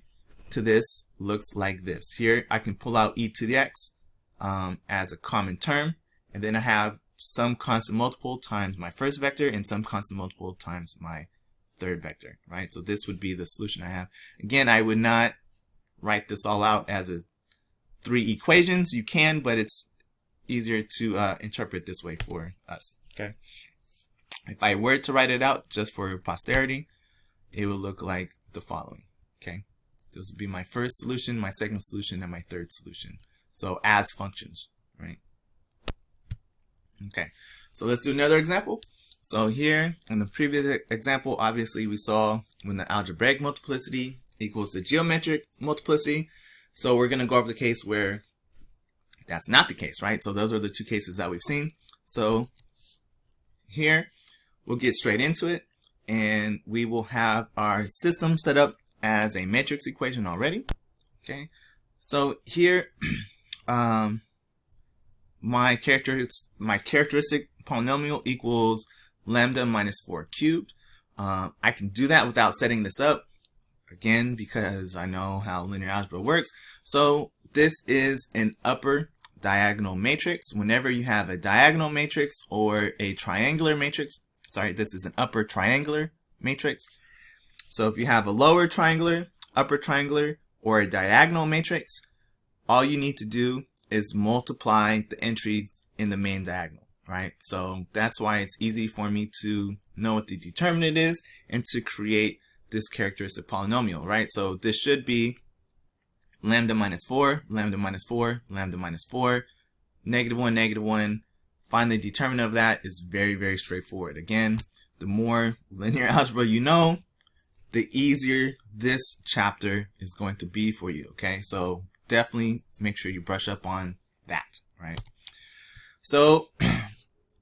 to this looks like this. Here I can pull out e to the x as a common term, and then I have some constant multiple times my first vector and some constant multiple times my third vector, right? So this would be the solution I have. Again, I would not write this all out as a 3 equations. You can, but it's easier to interpret this way for us. Okay. If I were to write it out just for posterity, it would look like the following. Okay. This would be my first solution, my second solution, and my third solution. So as functions, right? Okay. So let's do another example. So here in the previous example, obviously we saw when the algebraic multiplicity equals the geometric multiplicity. So we're going to go over the case where that's not the case, right? So those are the two cases that we've seen. So here we'll get straight into it, and we will have our system set up as a matrix equation already. Okay. So here, my characteristic polynomial equals lambda minus 4 cubed. I can do that without setting this up, again, because I know how linear algebra works. So this is an upper diagonal matrix. Whenever you have a diagonal matrix or a triangular matrix, sorry, this is an upper triangular matrix. So if you have a lower triangular, upper triangular, or a diagonal matrix, all you need to do is multiply the entries in the main diagonal, right? So that's why it's easy for me to know what the determinant is and to create this characteristic polynomial, right? So this should be lambda minus 4, lambda minus 4, lambda minus 4, negative 1, negative 1. Find the determinant of that is very, very straightforward. Again, the more linear algebra you know, the easier this chapter is going to be for you, okay? So definitely make sure you brush up on that, right? So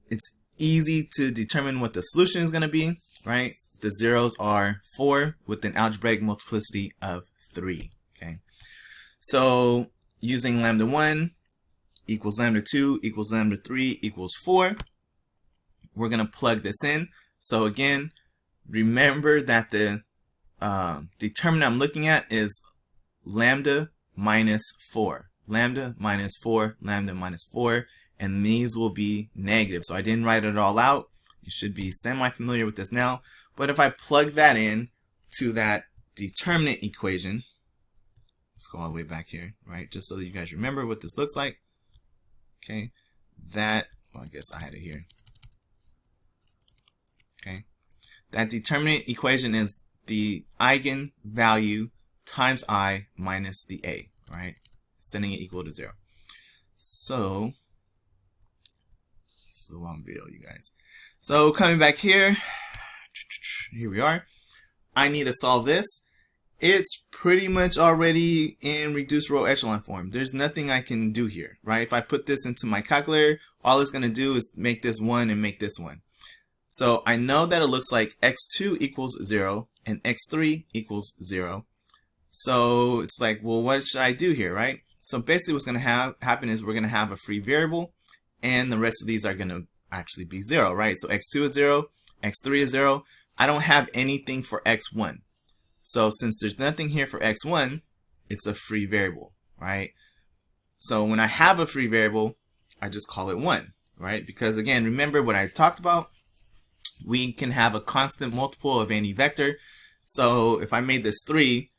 it's easy to determine what the solution is going to be, right? The zeros are 4 with an algebraic multiplicity of 3, okay? So using lambda 1 equals lambda 2 equals lambda 3 equals 4, we're going to plug this in. So again, remember that the determinant I'm looking at is lambda minus 4. Lambda minus 4, lambda minus 4, and these will be negative. So I didn't write it all out. You should be semi-familiar with this now. But if I plug that in to that determinant equation, let's go all the way back here, right? Just so that you guys remember what this looks like. Okay, that, well, I guess I had it here. Okay, that determinant equation is the eigenvalue times I minus the A, right? Setting it equal to 0. So, this is a long video, you guys. So coming back here, here we are. I need to solve this. It's pretty much already in reduced row echelon form. There's nothing I can do here, right? If I put this into my calculator, all it's going to do is make this 1 and make this 1. So I know that it looks like x2 equals 0 and x3 equals 0. So it's like, well, what should I do here, right? So basically what's going to happen is we're going to have a free variable, and the rest of these are going to actually be 0, right? So x2 is 0, x3 is 0. I don't have anything for x1. So since there's nothing here for x1, it's a free variable, right? So when I have a free variable, I just call it 1, right? Because again, remember what I talked about? We can have a constant multiple of any vector. So if I made this 3,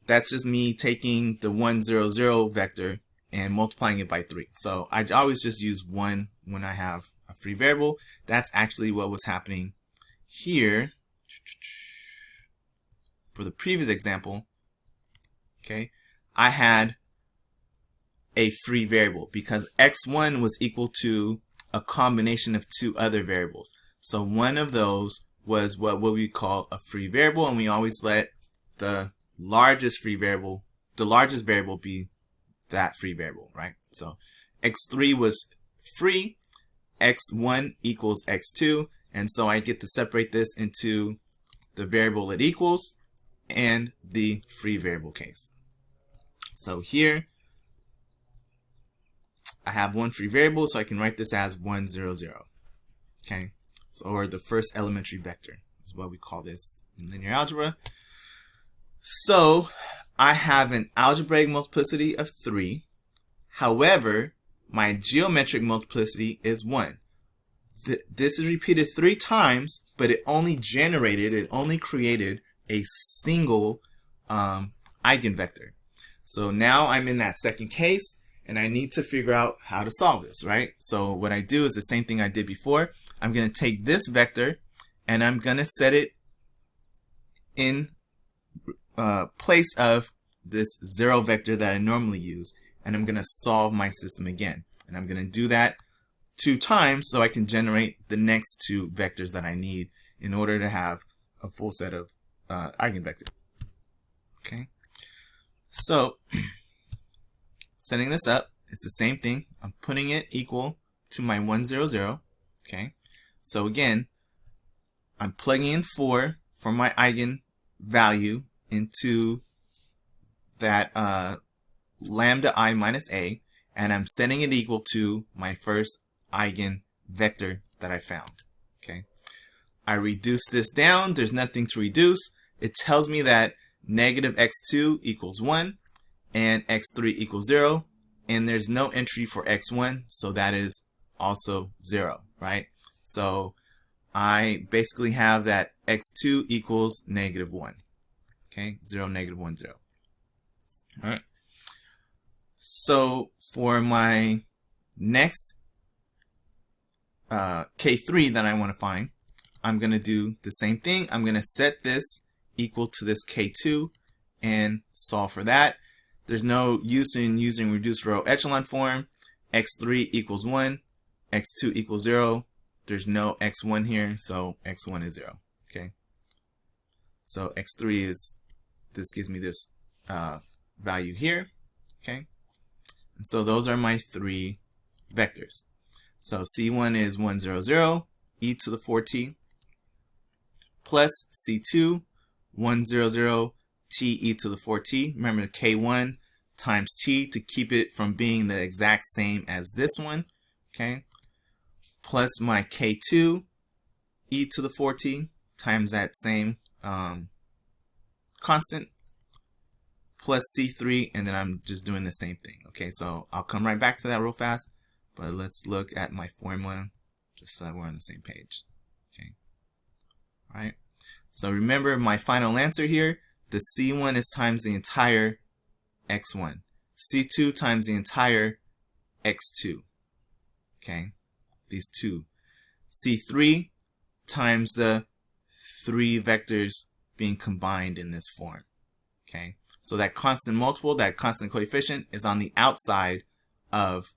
that's just me taking the 1, 0, 0 vector and multiplying it by 3. So I always just use 1 when I have a free variable. That's actually what was happening here for the previous example. Okay, I had a free variable because x1 was equal to a combination of 2 other variables. So one of those was what we call a free variable, and we always let the largest variable be that free variable, right? So x3 was free, x1 equals x2, and so I get to separate this into the variable it equals and the free variable case. So here I have one free variable, so I can write this as 1, 0, 0. Okay, so or the first elementary vector is what we call this in linear algebra. So I have an algebraic multiplicity of 3. However, my geometric multiplicity is 1. This is repeated 3 times, but it only created a single eigenvector. So now I'm in that second case, and I need to figure out how to solve this, right? So what I do is the same thing I did before. I'm going to take this vector, and I'm going to set it in place of this 0 vector that I normally use, and I'm going to solve my system again. And I'm going to do that 2 times so I can generate the next 2 vectors that I need in order to have a full set of eigenvectors. Okay, so setting this up, it's the same thing. I'm putting it equal to my 1, 0, 0. Okay, so again, I'm plugging in 4 for my eigenvalue into that lambda I minus a, and I'm setting it equal to my first eigenvector that I found. Okay, I reduce this down. There's nothing to reduce. It tells me that negative x2 equals 1 and x3 equals 0, and there's no entry for x1, so that is also 0, right? So I basically have that x2 equals negative 1. Okay, 0, negative 1, 0. All right. So for my next K3 that I want to find, I'm going to do the same thing. I'm going to set this equal to this K2 and solve for that. There's no use in using reduced row echelon form. x3 equals 1, x2 equals 0. There's no x1 here, so x1 is 0. Okay, so x3 is, this gives me this value here. Okay, and so those are my 3 vectors. So C1 is 1, 0, 0, e to the 4t, plus C2, 1, 0, 0, t e to the 4t. Remember K1 times t to keep it from being the exact same as this one. Okay, plus my K2, e to the 4t, times that same constant, plus C3, and then I'm just doing the same thing. Okay, so I'll come right back to that real fast, but let's look at my formula just so we're on the same page. Okay, all right, so remember my final answer here, the C1 is times the entire x1, C2 times the entire x2. Okay, these 2, C3 times the 3 vectors being combined in this form. Okay, so that constant multiple, that constant coefficient, is on the outside of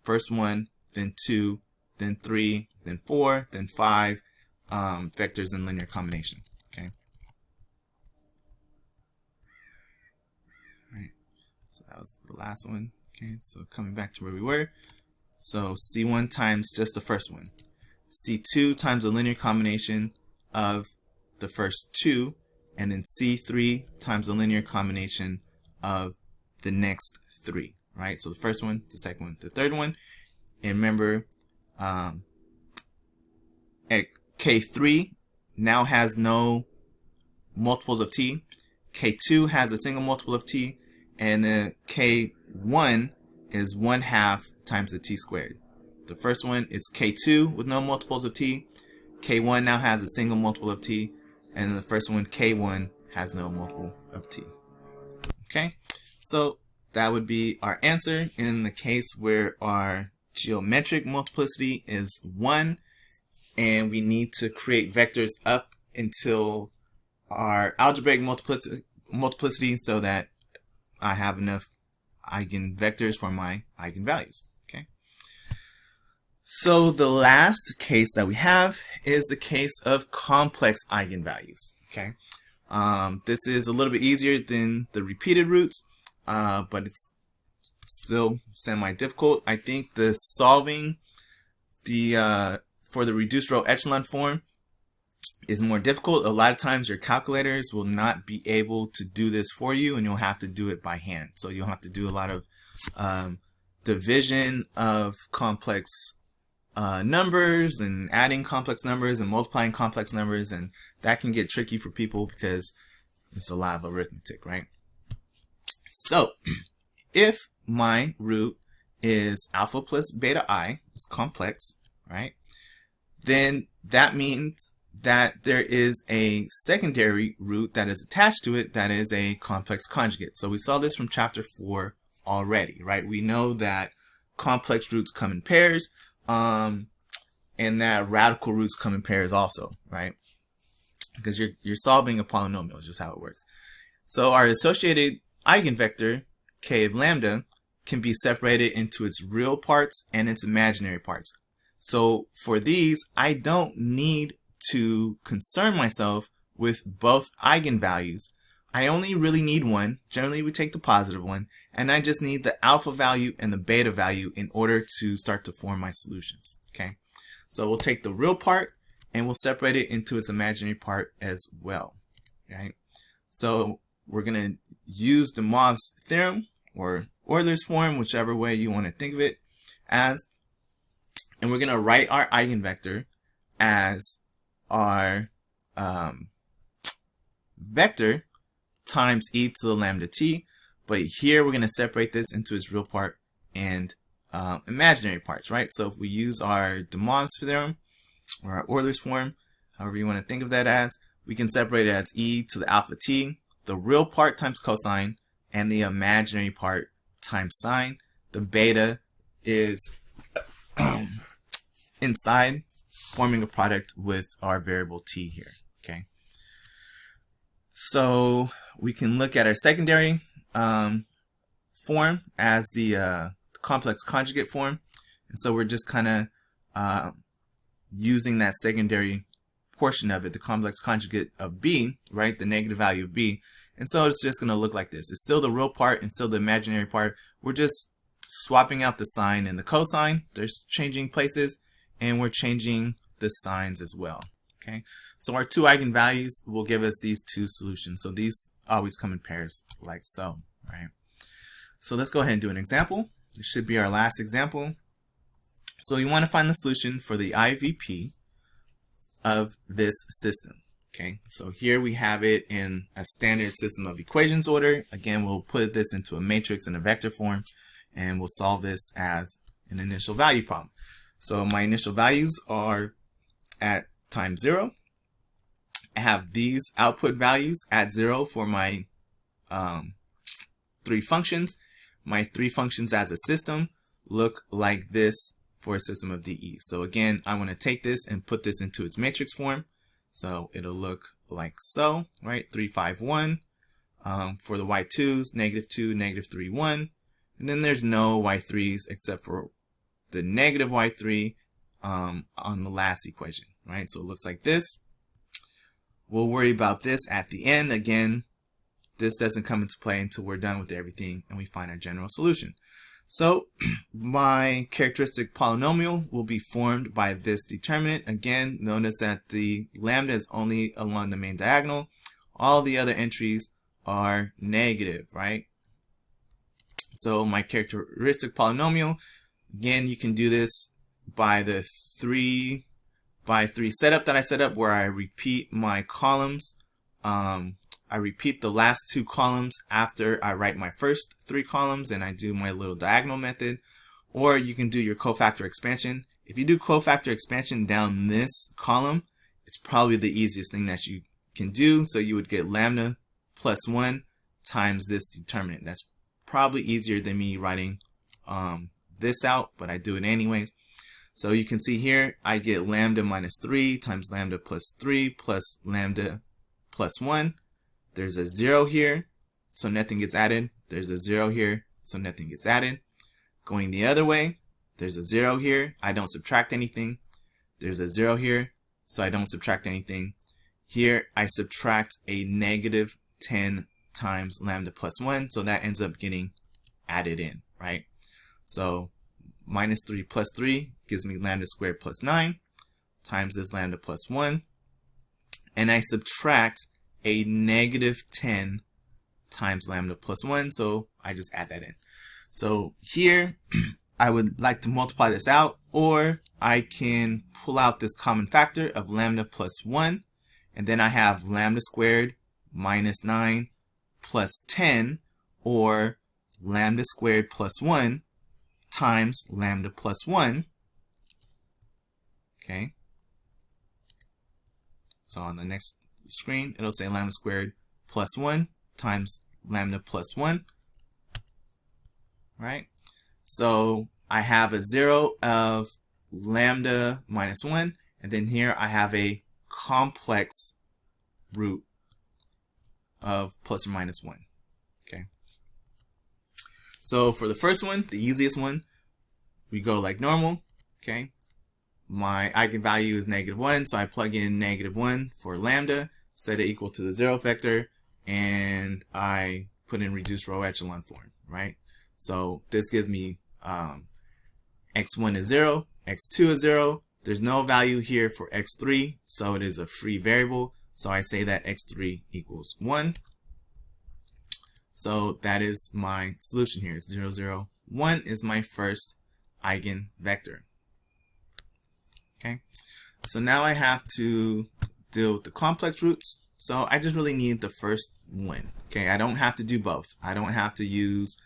first 1, then 2, then 3, then 4, then 5 vectors in linear combination. Okay, all right, so that was the last one. Okay, so coming back to where we were, so C1 times just the first one, C2 times the linear combination of the first 2, and then C3 times the linear combination of the next K3, right? So the first one, the second one, the third one. And remember, at K3 now has no multiples of t. K2 has a single multiple of t. And then K1 is 1/2 times the t squared. The first one is K2 with no multiples of t. K1 now has a single multiple of t. And the first one, K1, has no multiple of t. Okay, so that would be our answer in the case where our geometric multiplicity is 1 and we need to create vectors up until our algebraic multiplicity so that I have enough eigenvectors for my eigenvalues. Okay. So the last case that we have is the case of complex eigenvalues. Okay. This is a little bit easier than the repeated roots, but it's still semi-difficult. I think the solving for the reduced row echelon form is more difficult. A lot of times your calculators will not be able to do this for you, and you'll have to do it by hand. So you'll have to do a lot of division of complex numbers and adding complex numbers and multiplying complex numbers, and that can get tricky for people because it's a lot of arithmetic, right? So if my root is alpha plus beta I, it's complex, right? Then that means that there is a secondary root that is attached to it that is a complex conjugate. So we saw this from chapter 4 already, right? We know that complex roots come in pairs, and that radical roots come in pairs also, right? Because you're solving a polynomial, is just how it works. So our associated eigenvector, k of lambda, can be separated into its real parts and its imaginary parts. So for these, I don't need to concern myself with both eigenvalues. I only really need one. Generally, we take the positive one, and I just need the alpha value and the beta value in order to start to form my solutions. Okay, so we'll take the real part and we'll separate it into its imaginary part as well. Right? So we're gonna use the Mobs Theorem or Euler's form, whichever way you want to think of it as, and we're gonna write our eigenvector as our vector times e to the lambda t, but here we're going to separate this into its real part and imaginary parts, right? So if we use our Mobs Theorem or our Euler's form, however you want to think of that as, we can separate it as e to the alpha t, the real part times cosine, and the imaginary part times sine. The beta is inside, forming a product with our variable t here. Okay, so we can look at our secondary form as the complex conjugate form, and so we're just kind of using that secondary portion of it, the complex conjugate of b, right, the negative value of b, and so it's just going to look like this. It's still the real part and still the imaginary part. We're just swapping out the sine and the cosine. There's changing places, and we're changing the signs as well. Okay, so our two eigenvalues will give us these two solutions. So these always come in pairs like so, right? So let's go ahead and do an example. This should be our last example. So you want to find the solution for the IVP of this system. Okay, so here we have it in a standard system of equations order. Again, we'll put this into a matrix in a vector form, and we'll solve this as an initial value problem. So my initial values are at time 0. I have these output values at 0 for my 3 functions. My 3 functions as a system look like this for a system of DE. So again, I want to take this and put this into its matrix form. So it'll look like so, right? 3, 5, 1. For the y2s, -2, -3, 1. And then there's no y3s except for the negative y3 on the last equation, right? So it looks like this. We'll worry about this at the end. Again, this doesn't come into play until we're done with everything and we find our general solution. So my characteristic polynomial will be formed by this determinant. Again, notice that the lambda is only along the main diagonal. All the other entries are negative, right? So my characteristic polynomial, again, you can do this by the 3 by 3 setup that I set up, where I repeat my columns. I repeat the last 2 columns after I write my first 3 columns, and I do my little diagonal method. Or you can do your cofactor expansion. If you do cofactor expansion down this column, it's probably the easiest thing that you can do. So you would get lambda plus 1 times this determinant. That's probably easier than me writing this out, but I do it anyways. So you can see here, I get lambda minus 3 times lambda plus 3 plus lambda plus 1. There's a 0 here, so nothing gets added. There's a 0 here, so nothing gets added. Going the other way, there's a 0 here. I don't subtract anything. There's a 0 here, so I don't subtract anything. Here, I subtract a negative 10 times lambda plus 1, so that ends up getting added in, right? So minus 3 plus 3 gives me lambda squared plus 9 times this lambda plus 1. And I subtract a negative 10 times lambda plus 1, so I just add that in. So here, I would like to multiply this out, or I can pull out this common factor of lambda plus 1, and then I have lambda squared minus 9 plus 10, or lambda squared plus 1 times lambda plus 1. Okay. So on the next screen, it'll say lambda squared plus 1 times lambda plus 1. Right? So I have a 0 of lambda minus 1, and then here I have a complex root of plus or minus 1. Okay. So for the first one, the easiest one, we go like normal. Okay. My eigenvalue is -1, so I plug in -1 for lambda, set it equal to the 0 vector, and I put in reduced row echelon form, right? So this gives me x1 is 0, x2 is 0. There's no value here for x3, so it is a free variable. So I say that x3 equals 1. So that is my solution here. It's 0, 0, 1 is my first eigenvector. Okay, so now I have to deal with the complex roots. So I just really need the first one. Okay, I don't have to do both. I don't have to use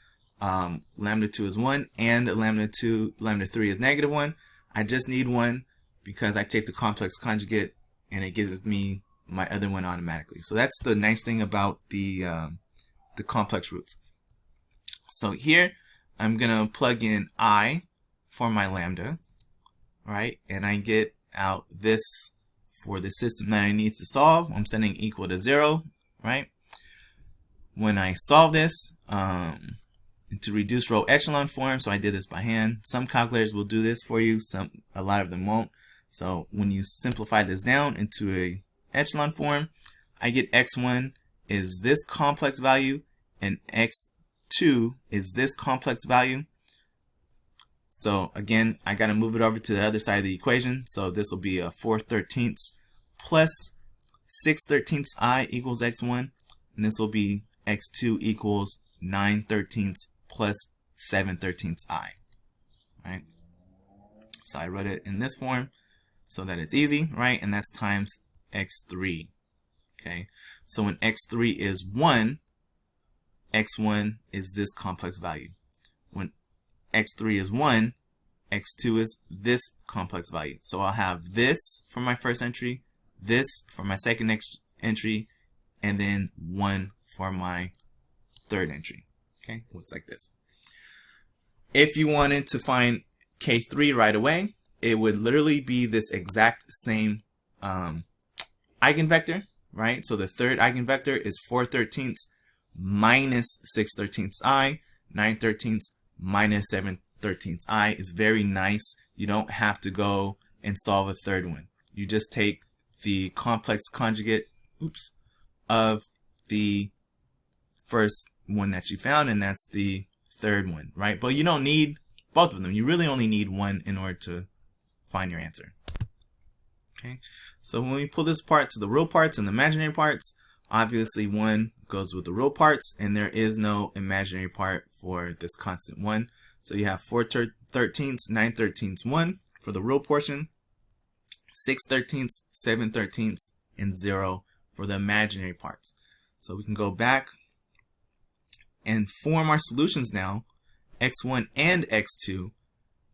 lambda 2 is 1 and lambda 3 is -1. I just need one because I take the complex conjugate and it gives me my other one automatically. So that's the nice thing about the complex roots. So here I'm gonna plug in I for my lambda, right? And I get out this for the system that I need to solve. I'm setting equal to 0, right? When I solve this into reduced row echelon form, so I did this by hand. Some calculators will do this for you, a lot of them won't. So when you simplify this down into a echelon form, I get x1 is this complex value and x2 is this complex value. So again, I got to move it over to the other side of the equation. So this will be a 4/13 plus 6/13 I equals x1, and this will be x2 equals 9/13 plus 7/13 I. Right? So I wrote it in this form so that it's easy, right? And that's times x3. Okay. So when x3 is 1, x1 is this complex value. When x3 is 1, x2 is this complex value. So I'll have this for my first entry, this for my second entry, and then 1 for my third entry. Okay, looks like this. If you wanted to find K3 right away, it would literally be this exact same eigenvector, right? So the third eigenvector is 4/13 minus 6/13 I, 9/13 minus 7/13 I. Is very nice. You don't have to go and solve a third one. You just take the complex conjugate of the first one that you found, and that's the third one, right? But you don't need both of them. You really only need one in order to find your answer. Okay, so when we pull this apart to the real parts and the imaginary parts, Obviously 1 goes with the real parts, and there is no imaginary part for this constant 1. So you have 4/13, 9/13, 1 for the real portion, 6/13, 7/13, and 0 for the imaginary parts. So we can go back and form our solutions now, x1 and x2,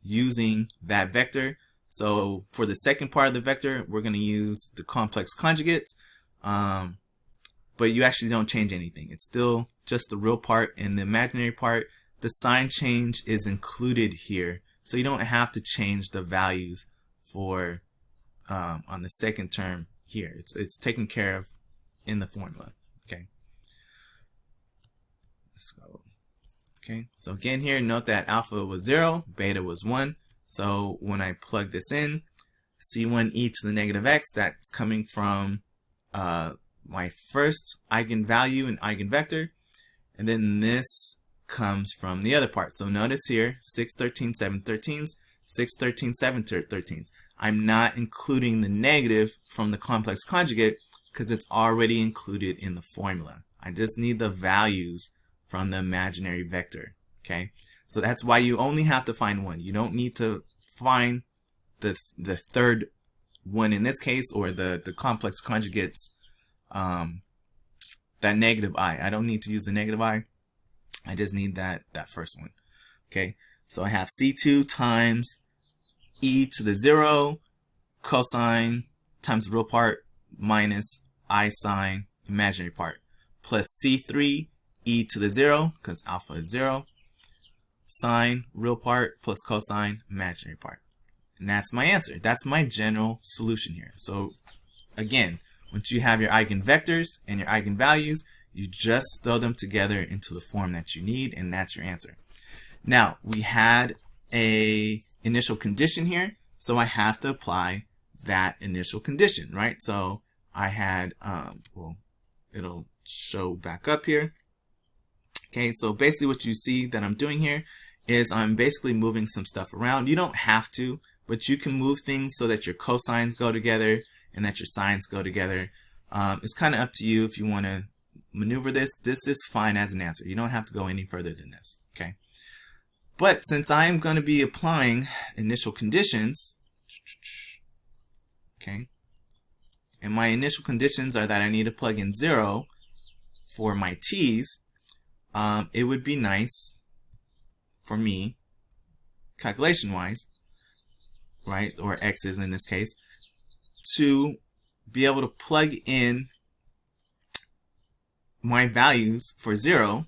using that vector. So for the second part of the vector, we're going to use the complex conjugates, but you actually don't change anything. It's still just the real part, and the imaginary part, the sign change is included here. So you don't have to change the values for on the second term here. It's taken care of in the formula. Okay. Let's go. Okay. So again here, note that alpha was 0, beta was 1. So when I plug this in, c1e to the negative x, that's coming from my first eigenvalue and eigenvector, and then this comes from the other part. So notice here, 6/13, 7/13, 6/13, 7/13. I'm not including the negative from the complex conjugate because it's already included in the formula. I just need the values from the imaginary vector. Okay, so that's why you only have to find one. You don't need to find the third one in this case, or the complex conjugates, that negative I. I don't need to use the negative I. I just need that first one. Okay, so I have C2 times e to the 0 cosine times the real part minus I sine imaginary part, plus C3 e to the 0, because alpha is 0, sine real part plus cosine imaginary part. And that's my answer. That's my general solution here. So again, once you have your eigenvectors and your eigenvalues, you just throw them together into the form that you need, and that's your answer. Now, we had a initial condition here, so I have to apply that initial condition, right? So I had, well, it'll show back up here. Okay, so basically what you see that I'm doing here is I'm basically moving some stuff around. You don't have to, but you can move things so that your cosines go together and that your sines go together. It's kind of up to you if you want to maneuver this. This is fine as an answer. You don't have to go any further than this. Okay, but since I am going to be applying initial conditions, okay, and my initial conditions are that I need to plug in 0 for my t's, it would be nice for me, calculation wise, right, or x's in this case, to be able to plug in my values for 0,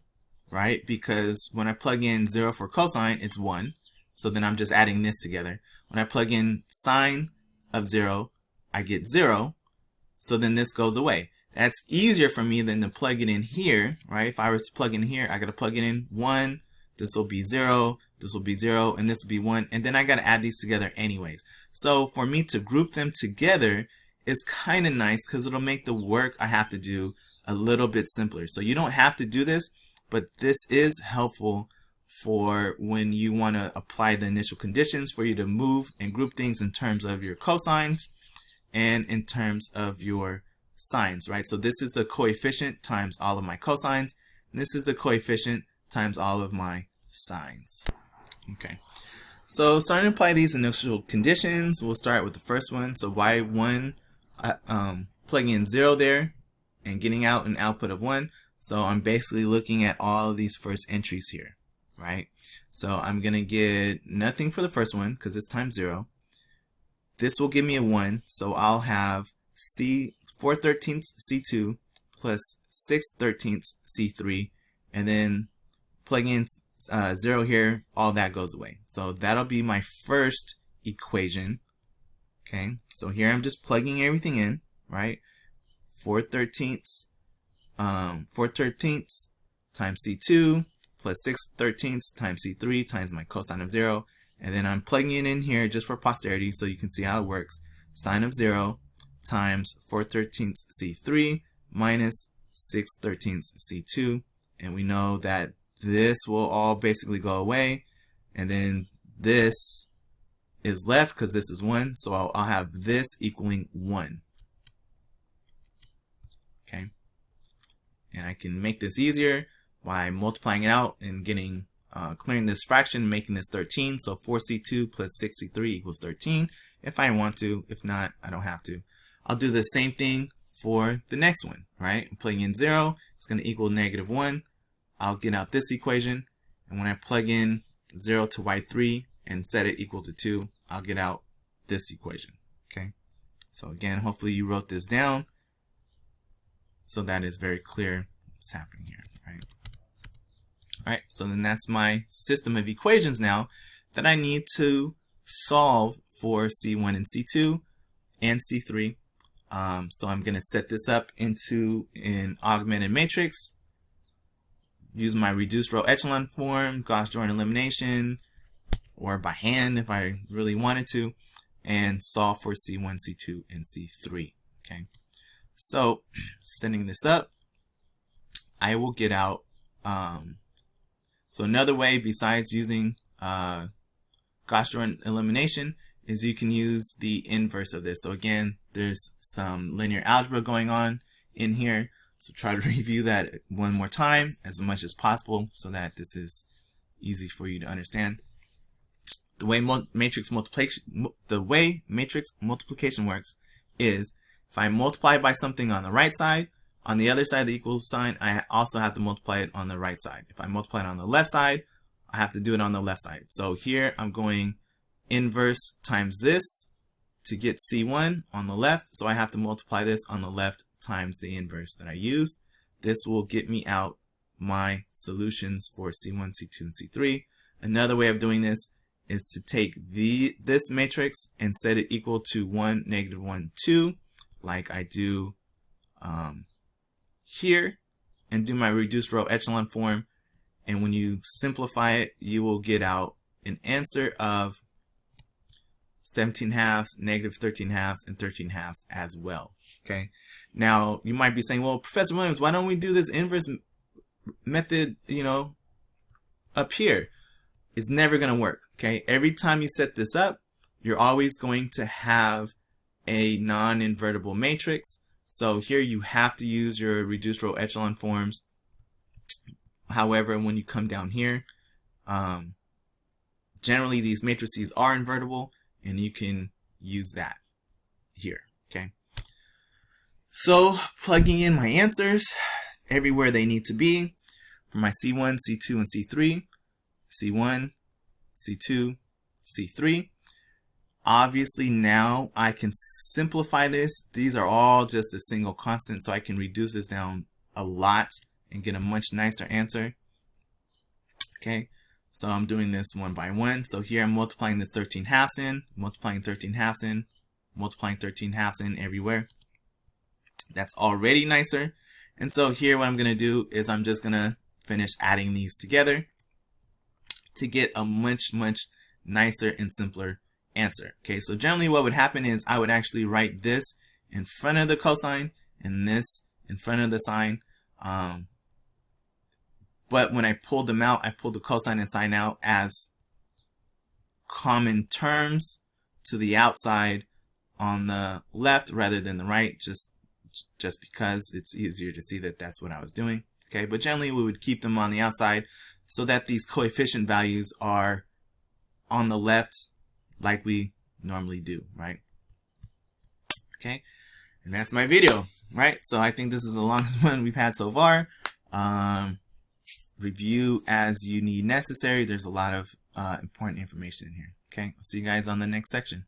right? Because when I plug in 0 for cosine, it's 1. So then I'm just adding this together. When I plug in sine of 0, I get 0. So then this goes away. That's easier for me than to plug it in here, right? If I was to plug in here, I got to plug it in 1. This will be 0. This will be 0. And this will be 1. And then I got to add these together anyways. So for me to group them together is kind of nice because it'll make the work I have to do a little bit simpler. So you don't have to do this, but this is helpful for when you want to apply the initial conditions for you to move and group things in terms of your cosines and in terms of your sines, right? So this is the coefficient times all of my cosines, and this is the coefficient times all of my sines. Okay, so starting to apply these initial conditions, we'll start with the first one. So y1, plugging in 0 there and getting out an output of 1. So I'm basically looking at all of these first entries here, right? So I'm going to get nothing for the first one because it's times 0. This will give me a 1, so I'll have 4/13 C2 plus 6/13 C3, and then plugging in 0 here, all that goes away. So that'll be my first equation. Okay, so here I'm just plugging everything in, right? 4/13 times C2 plus 6/13 times C3 times my cosine of 0. And then I'm plugging it in here just for posterity so you can see how it works. Sine of 0 times 4/13 C3 minus 6/13 C2. And we know that this will all basically go away. And then this is left because this is 1. So I'll have this equaling 1. Okay. And I can make this easier by multiplying it out and getting clearing this fraction, making this 13. So 4c2 plus 6c3 equals 13 if I want to. If not, I don't have to. I'll do the same thing for the next one, right? I'm plugging in 0. It's going to equal -1. I'll get out this equation. And when I plug in 0 to y3 and set it equal to 2, I'll get out this equation, okay? So again, hopefully you wrote this down so that is very clear what's happening here, right? All right, so then that's my system of equations now that I need to solve for C1 and C2 and C3. So I'm going to set this up into an augmented matrix, use my reduced row echelon form, Gauss-Jordan elimination, or by hand if I really wanted to, and solve for C1, C2, and C3. Okay, so setting this up, I will get out. So another way besides using Gauss-Jordan elimination is you can use the inverse of this. So again, there's some linear algebra going on in here. So try to review that one more time as much as possible so that this is easy for you to understand. The way matrix multiplication works is if I multiply by something on the right side, on the other side of the equal sign, I also have to multiply it on the right side. If I multiply it on the left side, I have to do it on the left side. So here I'm going inverse times this to get C1 on the left. So I have to multiply this on the left times the inverse that I used. This will get me out my solutions for C1, C2, and C3. Another way of doing this is to take this matrix and set it equal to 1, -1, 2, like I do here, and do my reduced row echelon form. And when you simplify it, you will get out an answer of 17/2, -13/2, and 13/2 as well. Okay. Now you might be saying, well, Professor Williams, why don't we do this inverse method, up here? It's never going to work. Okay. Every time you set this up, you're always going to have a non-invertible matrix. So here you have to use your reduced row echelon forms. However, when you come down here, generally these matrices are invertible, and you can use that here. Okay. So plugging in my answers everywhere they need to be for my C1, C2, and C3. C1, C2, C3. Obviously now I can simplify this. These are all just a single constant, so I can reduce this down a lot and get a much nicer answer. Okay, so I'm doing this one by one. So here I'm multiplying this 13/2 in, multiplying 13/2 in, multiplying 13/2 in everywhere. That's already nicer. And so here what I'm going to do is I'm just going to finish adding these together to get a much nicer and simpler answer. Okay, so generally what would happen is I would actually write this in front of the cosine and this in front of the sine. But when I pulled them out, I pulled the cosine and sine out as common terms to the outside on the left rather than the right, just because it's easier to see that that's what I was doing. Okay, but generally we would keep them on the outside so that these coefficient values are on the left like we normally do, right? Okay, and that's my video, right? So I think this is the longest one we've had so far. Review as you need necessary. There's a lot of important information in here. Okay, I'll see you guys on the next section.